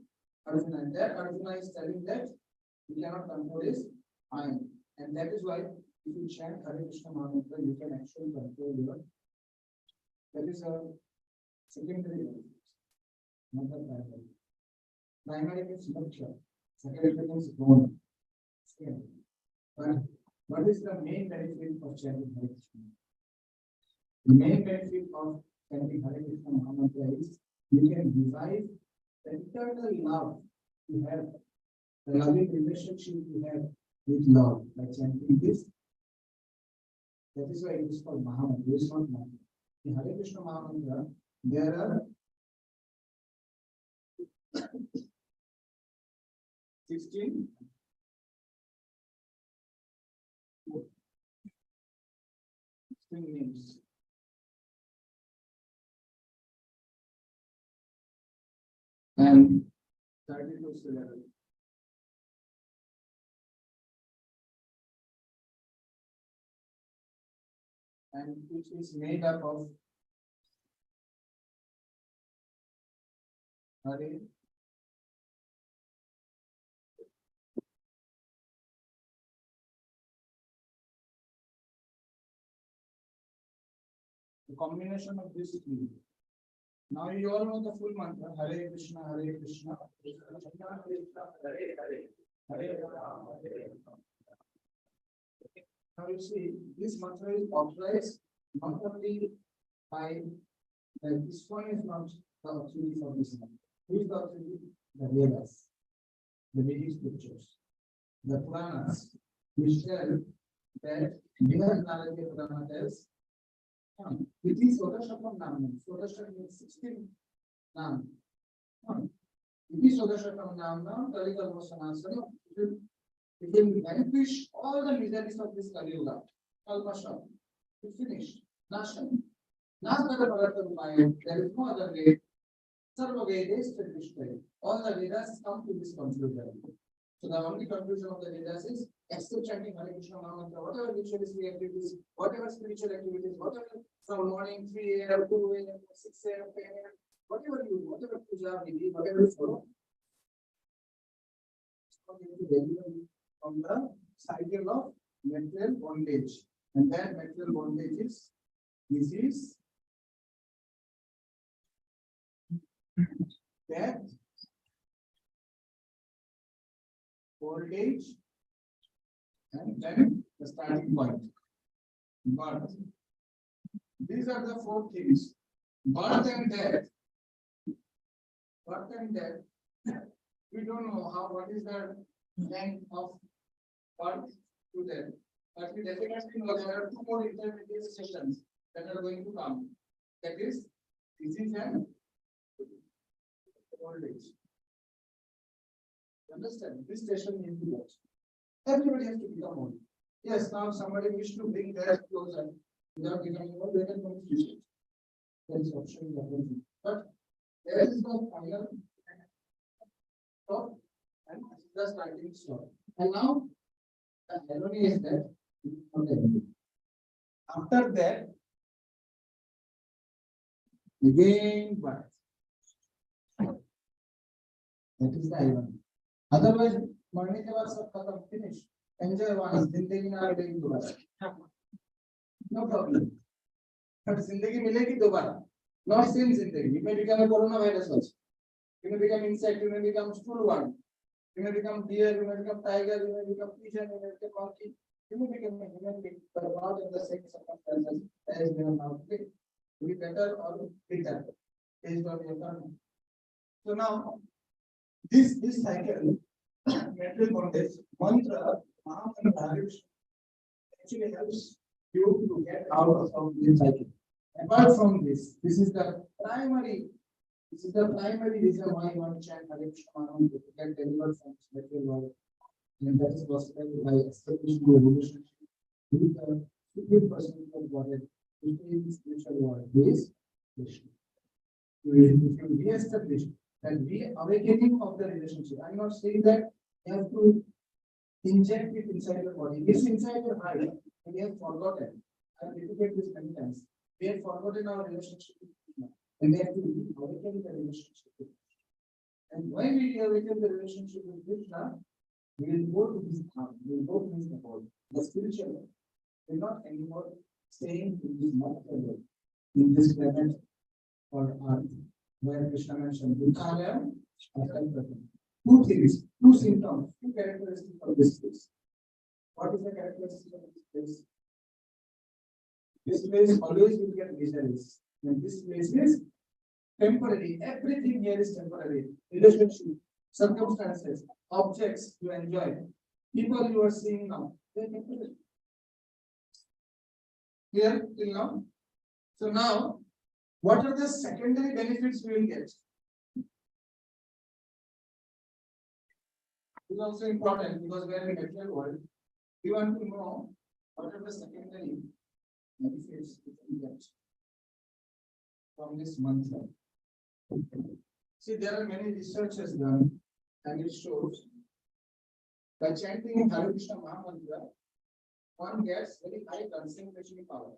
Arjuna. And that Arjuna is telling that you cannot control his mind. And that is why if you chant Hare Krishna Mahamantra, you can actually control your. That is a secondary level, not the primary. Primary means mukhya. Secondary means known. But what is the main benefit of chanting Hare Krishna? The main benefit of chanting Hare Krishna Mahamantra is you can revive the eternal love you have, the loving relationship you have with Lord by chanting this. That is why it is called Mahamantra. It is not mantra. In Hare Krishna Mahamantra, there are 16 names. And 32 syllables. And which is made up of Hare, the combination of these three. Now you all know the full mantra Hare Krishna, Hare Krishna, Krishna Krishna, Hare Hare, Hare Rama, Hare Rama. Now you see, this mantra is authorized not only by this one is not the authority for this mantra. Who is the authority? The Vedas, the Vedic scriptures, the Puranas, which tell that Bihar Purana tells it is Sudardasana Nam. Sudardasana means 16 Nam. It is Sudardasana Nam, Kalika Vasanasana. It will vanquish all the miseries of this Kali Yuga. Kalpasha. It's finished. Nasham. There is no other way. Sarva Vedas Tradishtai. All the Vedas come to this conclusion. So the only conclusion of the Vedas is except chanting Hare Krishna Mahamantra, whatever ritualistic activities, whatever spiritual activities, whatever from morning 3 a.m., 2 a.m., 6 a.m., 10 a.m., whatever you do, whatever puja, vidhi, whatever you follow, from the cycle of material bondage. And that material bondage is disease, death, old age, and then the starting point. Birth. These are the four things. Birth and death. Birth and death. We don't know what is the length of birth to death. But we definitely know there are two more intermediate sessions that are going to come. That is disease and old age. Understand? This session needs to be watched. Everybody has to become old. Yes, now somebody wish to bring that closer without becoming old, they can come to it. There is option available. But there is no final stop and the starting stop. And now the irony is that after that, again birth. That is the irony. Otherwise, मरने के बाद सब खत्म finish. Enjoy once, जिंदगी ना मिलेगी दोबारा. No problem. But जिंदगी मिलेगी दोबारा. Not same जिंदगी. You may become a coronavirus also. You may become insect. You may become stool worm. You may become deer. You may become tiger. You may become pigeon. You may become monkey. You may become a human being, but not in the same circumstances as we are now today. To be better or bitter based on your karma. So now, this cycle. Mental bondage, mantra, Mahamantra actually helps you to get out of this cycle. Apart from this, this is the primary reason why you want to chant Hare Krishna Mahamantra to get delivered from this material world. And that is possible by establishing a relationship with the 50% of what it is spiritual world is Krishna. If you re-establish that re-awakening of the relationship, I'm not saying that you have to inject it inside your body. It's inside your heart, and we have forgotten. I've repeated this many times. We have forgotten our relationship with Krishna, and we have to awaken the relationship with Krishna. And when we awaken the relationship with Krishna, we will go to his heart, we will go to his abode. The spiritual world will not anymore staying in this material world, in this planet or earth, where Krishna mentioned Dukkhaya Akalpata. Two things, two symptoms, two characteristics of this place. What is the characteristic of this place? This place always will get miseries. And this place is temporary. Everything here is temporary. Relationship, circumstances, objects you enjoy, people you are seeing now, they're temporary. Clear till now? So now, what are the secondary benefits we will get? It's also important because we are in the material world. We want to know what are the secondary benefits we can get from this mantra. See, there are many researches done, and it shows by chanting Hare Krishna Maha Mantra, one gets very high concentration power.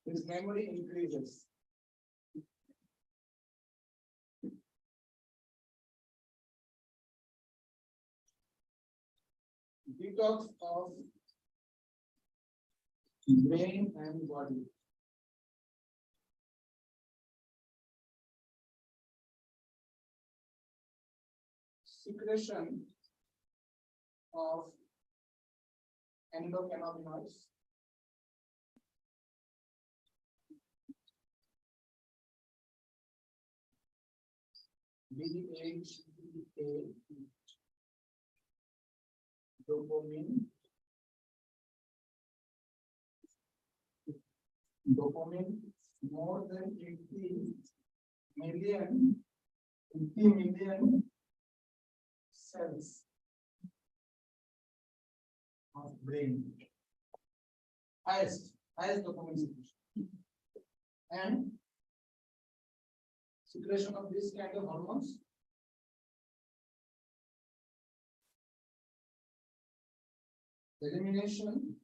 His memory increases. Detox of brain and body. Secretion of endocannabinoids. DHEA, dopamine, more than 50 million cells of brain. Highest dopamine secretion. And secretion of this kind of hormones elimination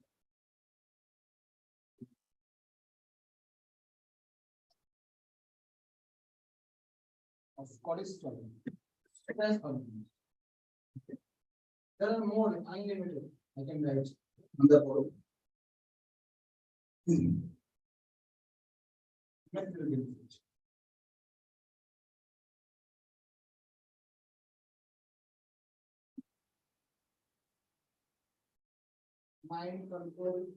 of cholesterol, stress hormones. There are more unlimited. I can write on the board. Mind control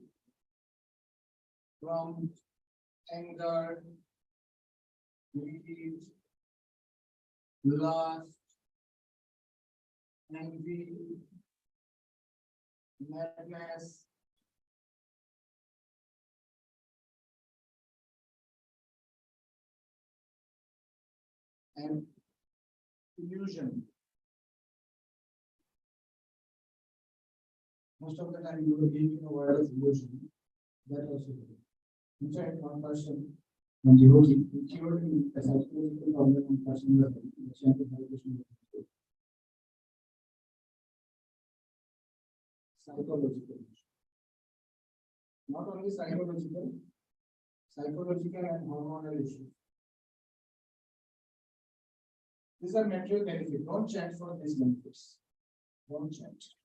from anger, greed, lust, envy, madness, and illusion. Most of the time you will give a word of illusion. That also. In fact, one person, when you cured a psychological problem, one person was psychological. Not only psychological and hormonal issues. These are material benefits. Don't chant for these benefits. Don't chant.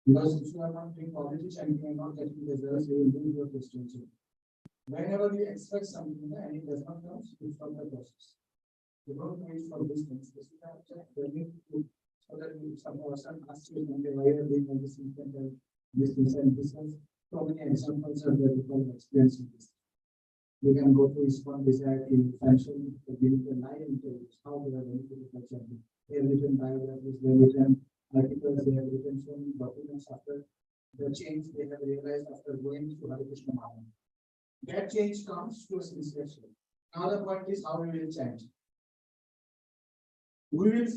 Because if you are not doing positive chanting and not getting results, you will lose your Christianity. Whenever you expect something and it does not come, you stop the process. You don't wait for these things. So that some person asks you why are doing all this thing and this and this. So many examples are there people experiencing this. You can go to ISKCON Desire in function, giving the 9 interviews, how they are benefited by chanting. They have written biographies, they have written articles, they have written some documents after the change they have realized after going to Hare Krishna Maha. That change comes to a sincere soul. Another point is how we will chant. We will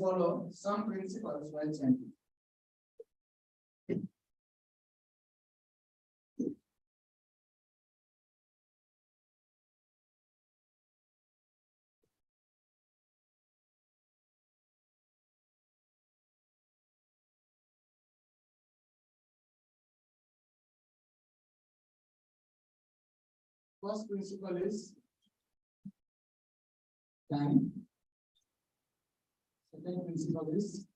follow some principles while chanting. First principle is time. Second principle is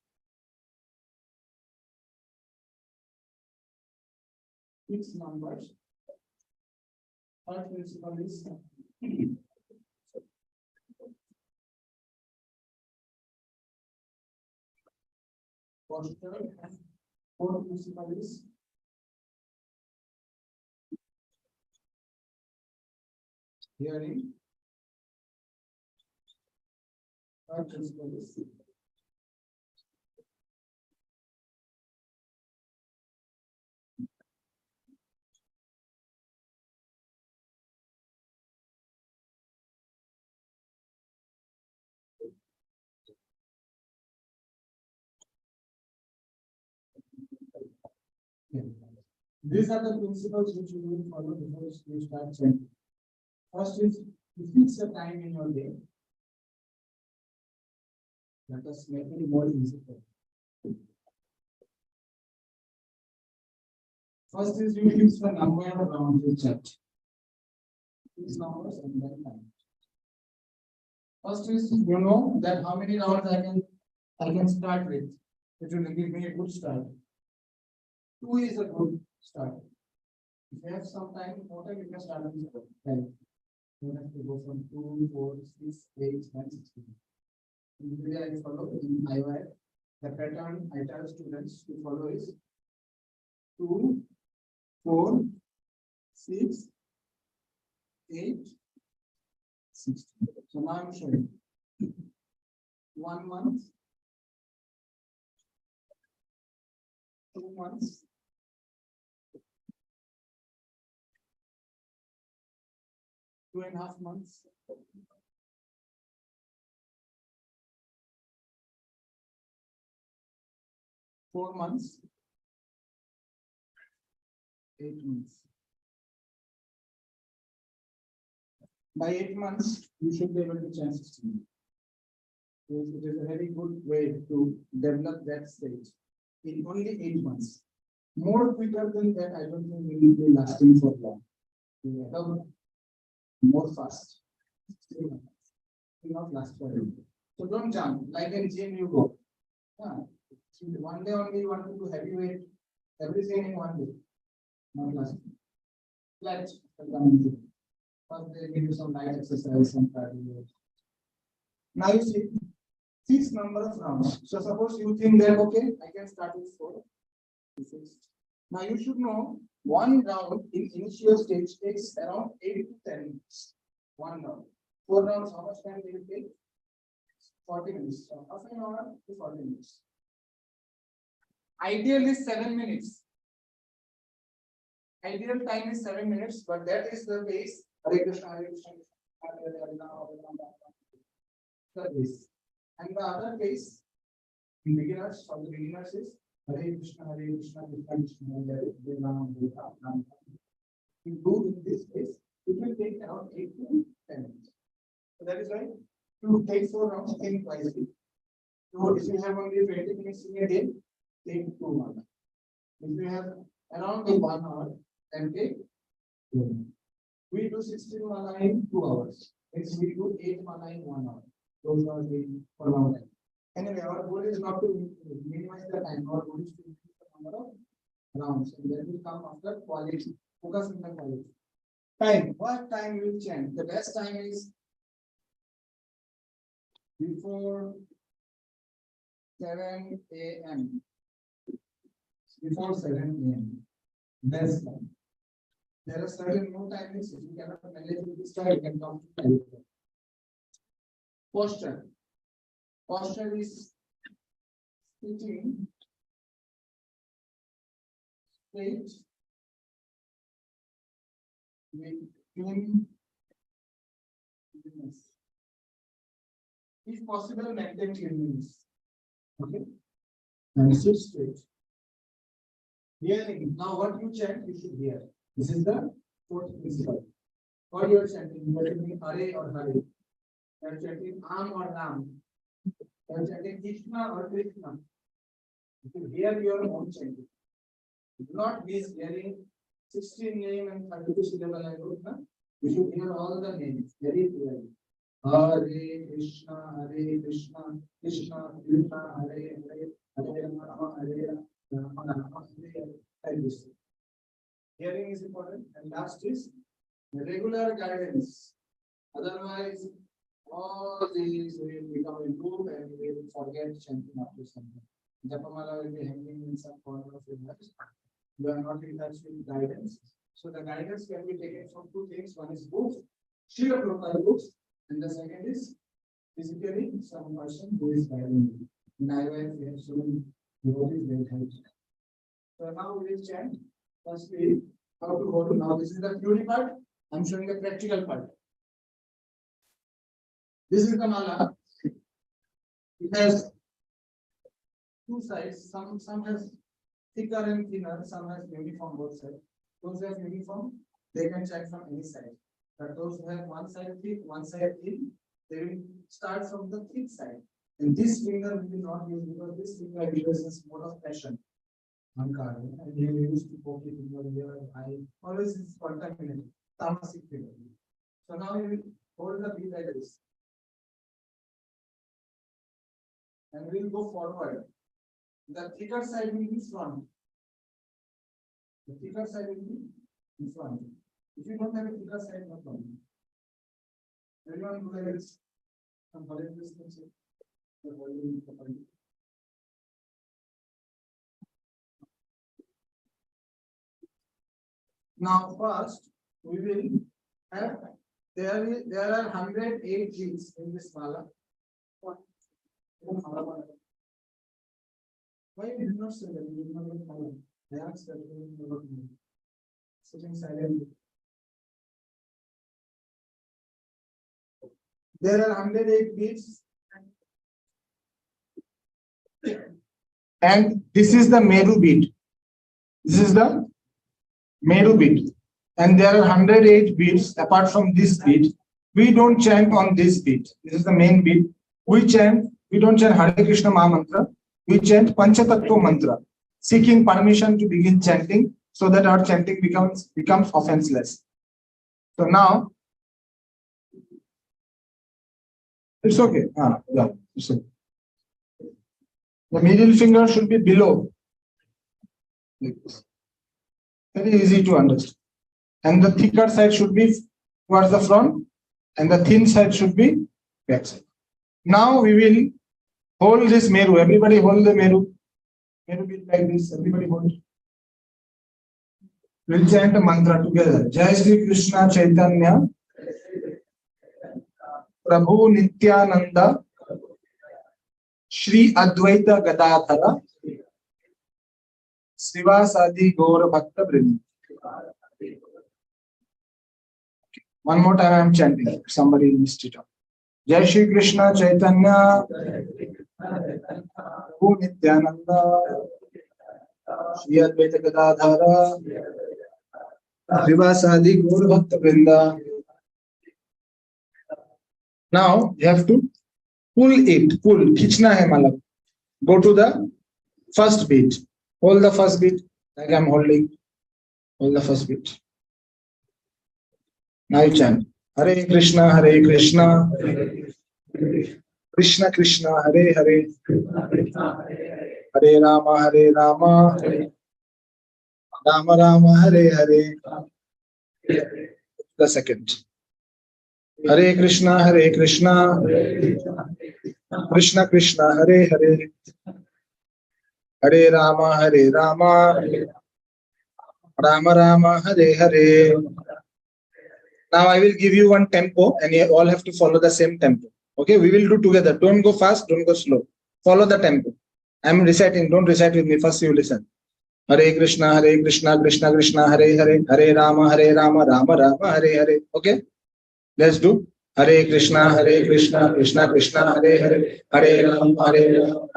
fixed numbers. Third principle is posture. Fourth principle is hearing. Third principle is these are the principles which you will follow before you start chanting. First is to fix the time in your day. Let us make it more easy. First is you fix the number of rounds you chant. These numbers and then time. First is you know that how many rounds I can start with. It will give me a good start. 2 is a good start. If you have some time, more time you can start with 10. You have to go from 2, 4, 6, 8, 9, 16. Usually I follow in IYF. The pattern I tell students to follow is 2, 4, 6, 8, 16. So now I'm showing 1 month, 2 months, 2.5 months, 4 months, 8 months. By 8 months, you should be able to chant 16. It is a very good way to develop that stage in only 8 months. More quicker than that, I don't think we will be lasting for long. We have more fast. Will not last forever. So don't jump. Like in gym, you go. Yeah. So one day only you want to do heavyweight, everything in one day. Not last. Flat. First they give you some light exercise, some cardio. Now you see, fixed number of rounds. So suppose you think that okay, I can start with 4. Now you should know 1 round in initial stage takes around 8 to 10 minutes. 1 round. 4 rounds, how much time will it take? 40 minutes. So half an hour to 40 minutes. Ideal is 7 minutes. Ideal time is 7 minutes, but that is the base. Hare Krishna, Hare Krishna, Hare Krishna, the base. And the other base, in beginners, for the beginners is Hare Krishna, Hare Krishna, Krishna Krishna, Hare Hare. You do in this case, it will take around 8 to 10 minutes. So that is why to take 4 rounds, think wisely. So if you have only 20 minutes in a day, take 2 rounds. If you have around 1 hour, then take 2 rounds. We do 16 mana in 2 hours. Next we do 8 mana in 1 hour. Those are the for long time. Anyway, our goal is not to minimize the time. Our goal is to increase the number of rounds, and then will come after quality. Focus on the quality. Time. What time will change? The best time is before 7 a.m. Before 7 a.m. Best time. There are certain no timings. If you cannot manage with this time, you can come to time. Posture. Posture is sitting straight with clean. If possible, maintain cleanliness. Okay. And sit straight. Hearing. Now, what you chant, you should hear. This is the 4th principle. What you are chanting, you are chanting Hare or Hare. You are chanting Am or Ram. You are chanting Krishna or Krishna. You should hear your own chanting. Do not miss hearing 16 name and 32 syllable and Rudna. You should hear all the names very clearly. Hare Krishna, Krishna Krishna, Hare Hare, Hare Rama, Hare Rama, Rama Hare Hare. Like this. Hearing is important. And last is regular guidance. Otherwise, all these will become a group and we will forget chanting after something. Japamala will be hanging in some corner of your life. You are not in touch with guidance. So the guidance can be taken from two things. One is books, Srila Prabhupada books, and the second is physically some person who is guiding you. In IYF, we have so many devotees that help. So now we will chant. Firstly, how to go to now. This is the theory part. I'm showing the practical part. This is the mala. It has two sides. Some has thicker and thinner. Some has uniform both sides. Those who have uniform, they can chant from any side. But those who have one side thick, one side thin, they will start from the thick side. And this finger we will not use because this finger represents more of passion. And you used to poke it in your ear, eye. Always it's contaminated. Tamasic finger. So now you will hold the bead like this. And we will go forward. The thicker side will be front. The thicker side will be in front. If you don't have a thicker side, no problem. Everyone do like this. Some following this thing. Now first we will have there are 108 beads in this mala. Why did you not say that? You did not follow. I asked that you did not know. Sitting silently. There are 108 beads. And this is the Meru bead. This is the Meru bead. And there are 108 beads apart from this bead. We don't chant on this bead. This is the main bead. We don't chant Hare Krishna Maha Mantra. We chant Panchatattva Mantra, seeking permission to begin chanting so that our chanting becomes offenseless. So now, it's okay. Yeah, it's okay. The middle finger should be below. Like this. Very easy to understand. And the thicker side should be towards the front, and the thin side should be back side. Now we will hold this Meru. Everybody hold the Meru. Meru be like this. Everybody hold. We'll chant a mantra together. Jai Shri Krishna Chaitanya Prabhu Nityananda Shri Advaita Gadadhara Srivasadi Gaura Bhakta Vrinda. One more time I am chanting. If somebody missed it up. Jai Shri Krishna Chaitanya Prabhu Nityananda Shri Advaita Gadadhara Srivasadi Gaura Bhakta Vrinda. Now you have to pull it. Pull. Khichna hai mala. Go to the first beat. Hold the first beat like I am holding. Hold the first beat. Now you chant. Hare Krishna, Hare Krishna, Krishna Krishna, Hare Hare, Hare Rama, Hare Rama, Rama Rama, Hare Hare. The second. Hare Krishna, Hare Krishna, Krishna Krishna, Hare Hare, Hare Rama, Hare Rama, Rama Rama, Hare Hare. Now I will give you one tempo and you all have to follow the same tempo. Okay, we will do together. Don't go fast, don't go slow. Follow the tempo. I am reciting, don't recite with me. First you listen. Hare Krishna, Krishna Krishna, Hare Hare, Hare Rama, Rama Rama, Hare Hare. Okay, let's do. Hare Krishna, Krishna Krishna, Hare Hare, Hare Rama, Rama,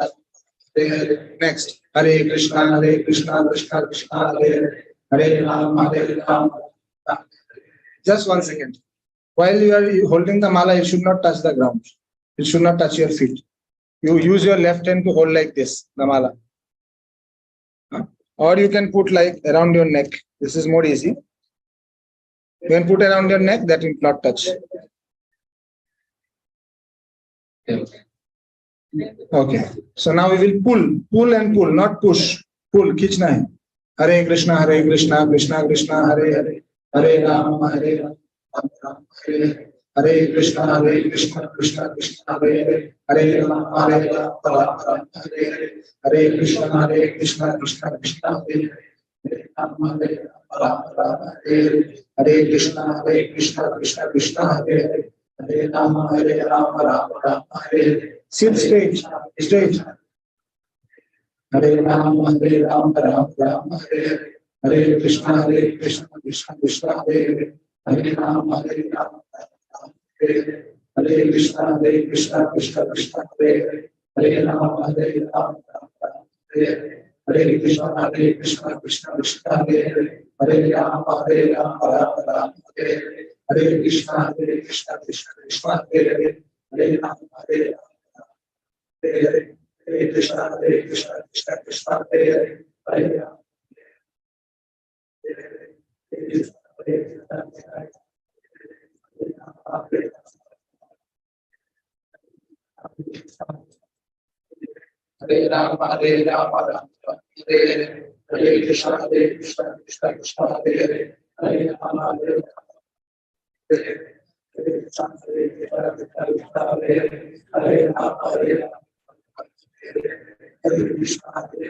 Hare Hare. Next. Hare Krishna, Krishna Krishna, Hare Hare, Hare Rama, Rama. Just 1 second. While you are holding the mala, you should not touch the ground. It should not touch your feet. You use your left hand to hold like this, the mala. Or you can put like around your neck. This is more easy. When put around your neck, that will not touch. Okay. So now we will pull and pull, not push. Pull, खींचना है. Hare Krishna, Krishna Krishna, Hare Hare, Hare Rama, Ram Ram, Hare Hare. Hare Krishna, Krishna Krishna, Hare Hare, Hare Rama, Ram Ram, Hare Hare. Hare Krishna, Krishna Krishna, Hare Hare, Hare Rama, Ram Ram, Hare Hare. Hare Krishna, Krishna, Hare Hare, Hare Rama, Ram Ram, Hare Hare. Sit straight, straight. Hare Rama, Ram Ram, Hare Hare. Hare Krishna, Krishna, Hare Hare. Hare Rama, Ram Ram, Hare Hare. Hare Krishna, Krishna, Hare Hare. Hare Rama, Ram Ram, Hare Hare. Hare Krishna, Krishna, Hare Hare. Hare Rama, Ram, Hare Hare. Hare Krishna, Krishna, Hare Hare. Hare Rama, Hare Hare. Hare Krishna, Krishna, Hare Hare. Hare Rama, Hare Rama, Hare Hare. Hare Krishna, Krishna, Hare Hare. Hare Rama, Hare Hare. Hare Krishna, Krishna, Hare Hare. Hare Rama, Hare Hare. Hare Krishna, Hare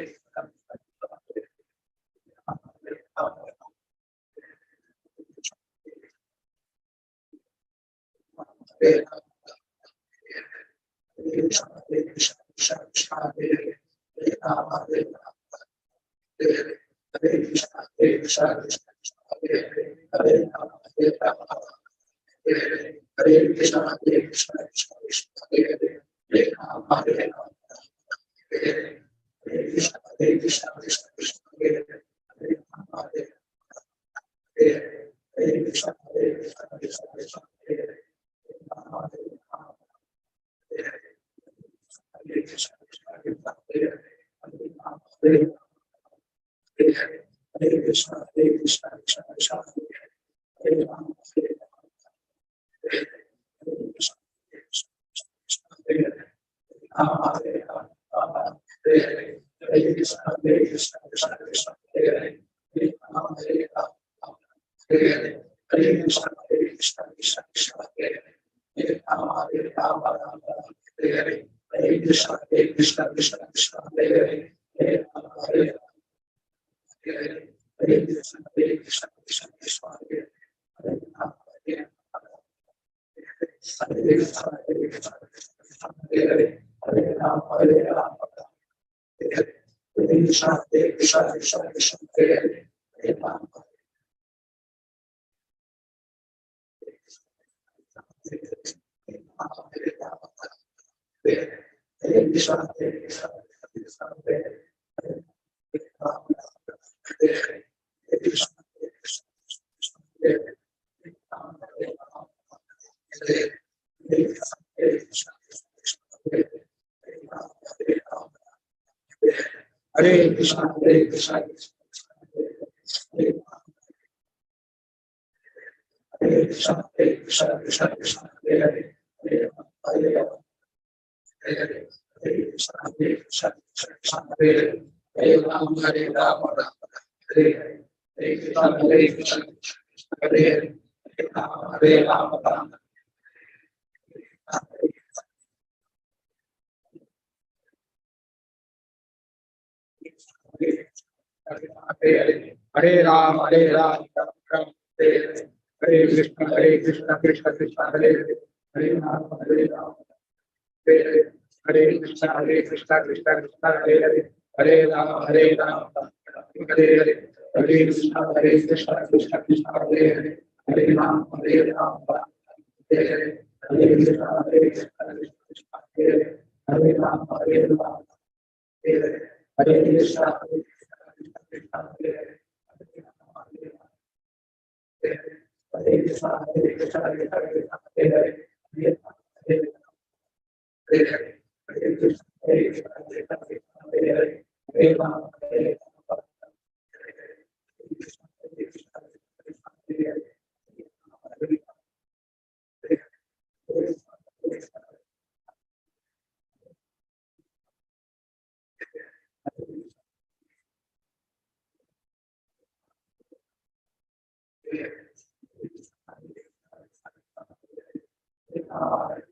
Hare Ram, Hare Ram, Ram Hare Krishna, Krishna, Krishna, Hare Hare. Hare Ram, Hare Ram, Hare Krishna, Krishna, Krishna, Hare Hare. Hare Ram, Hare Ram, Hare Hare. Hare Krishna, Krishna, Krishna, Hare Hare. Hare Ram, Hare Ram, Hare Hare. Hare Krishna, Krishna, Krishna, Hare Hare. Hare Ram, Hare Ram, Hare Hare. Hare Krishna, Krishna, Hare Hare. Hare Krishna, Krishna, Krishna, Hare Hare. Hare Krishna, Krishna, Krishna, Hare Hare. Hare Ram, Hare Ram, Hare Hare. Hare Krishna, Krishna, Krishna, Hare Hare. Hare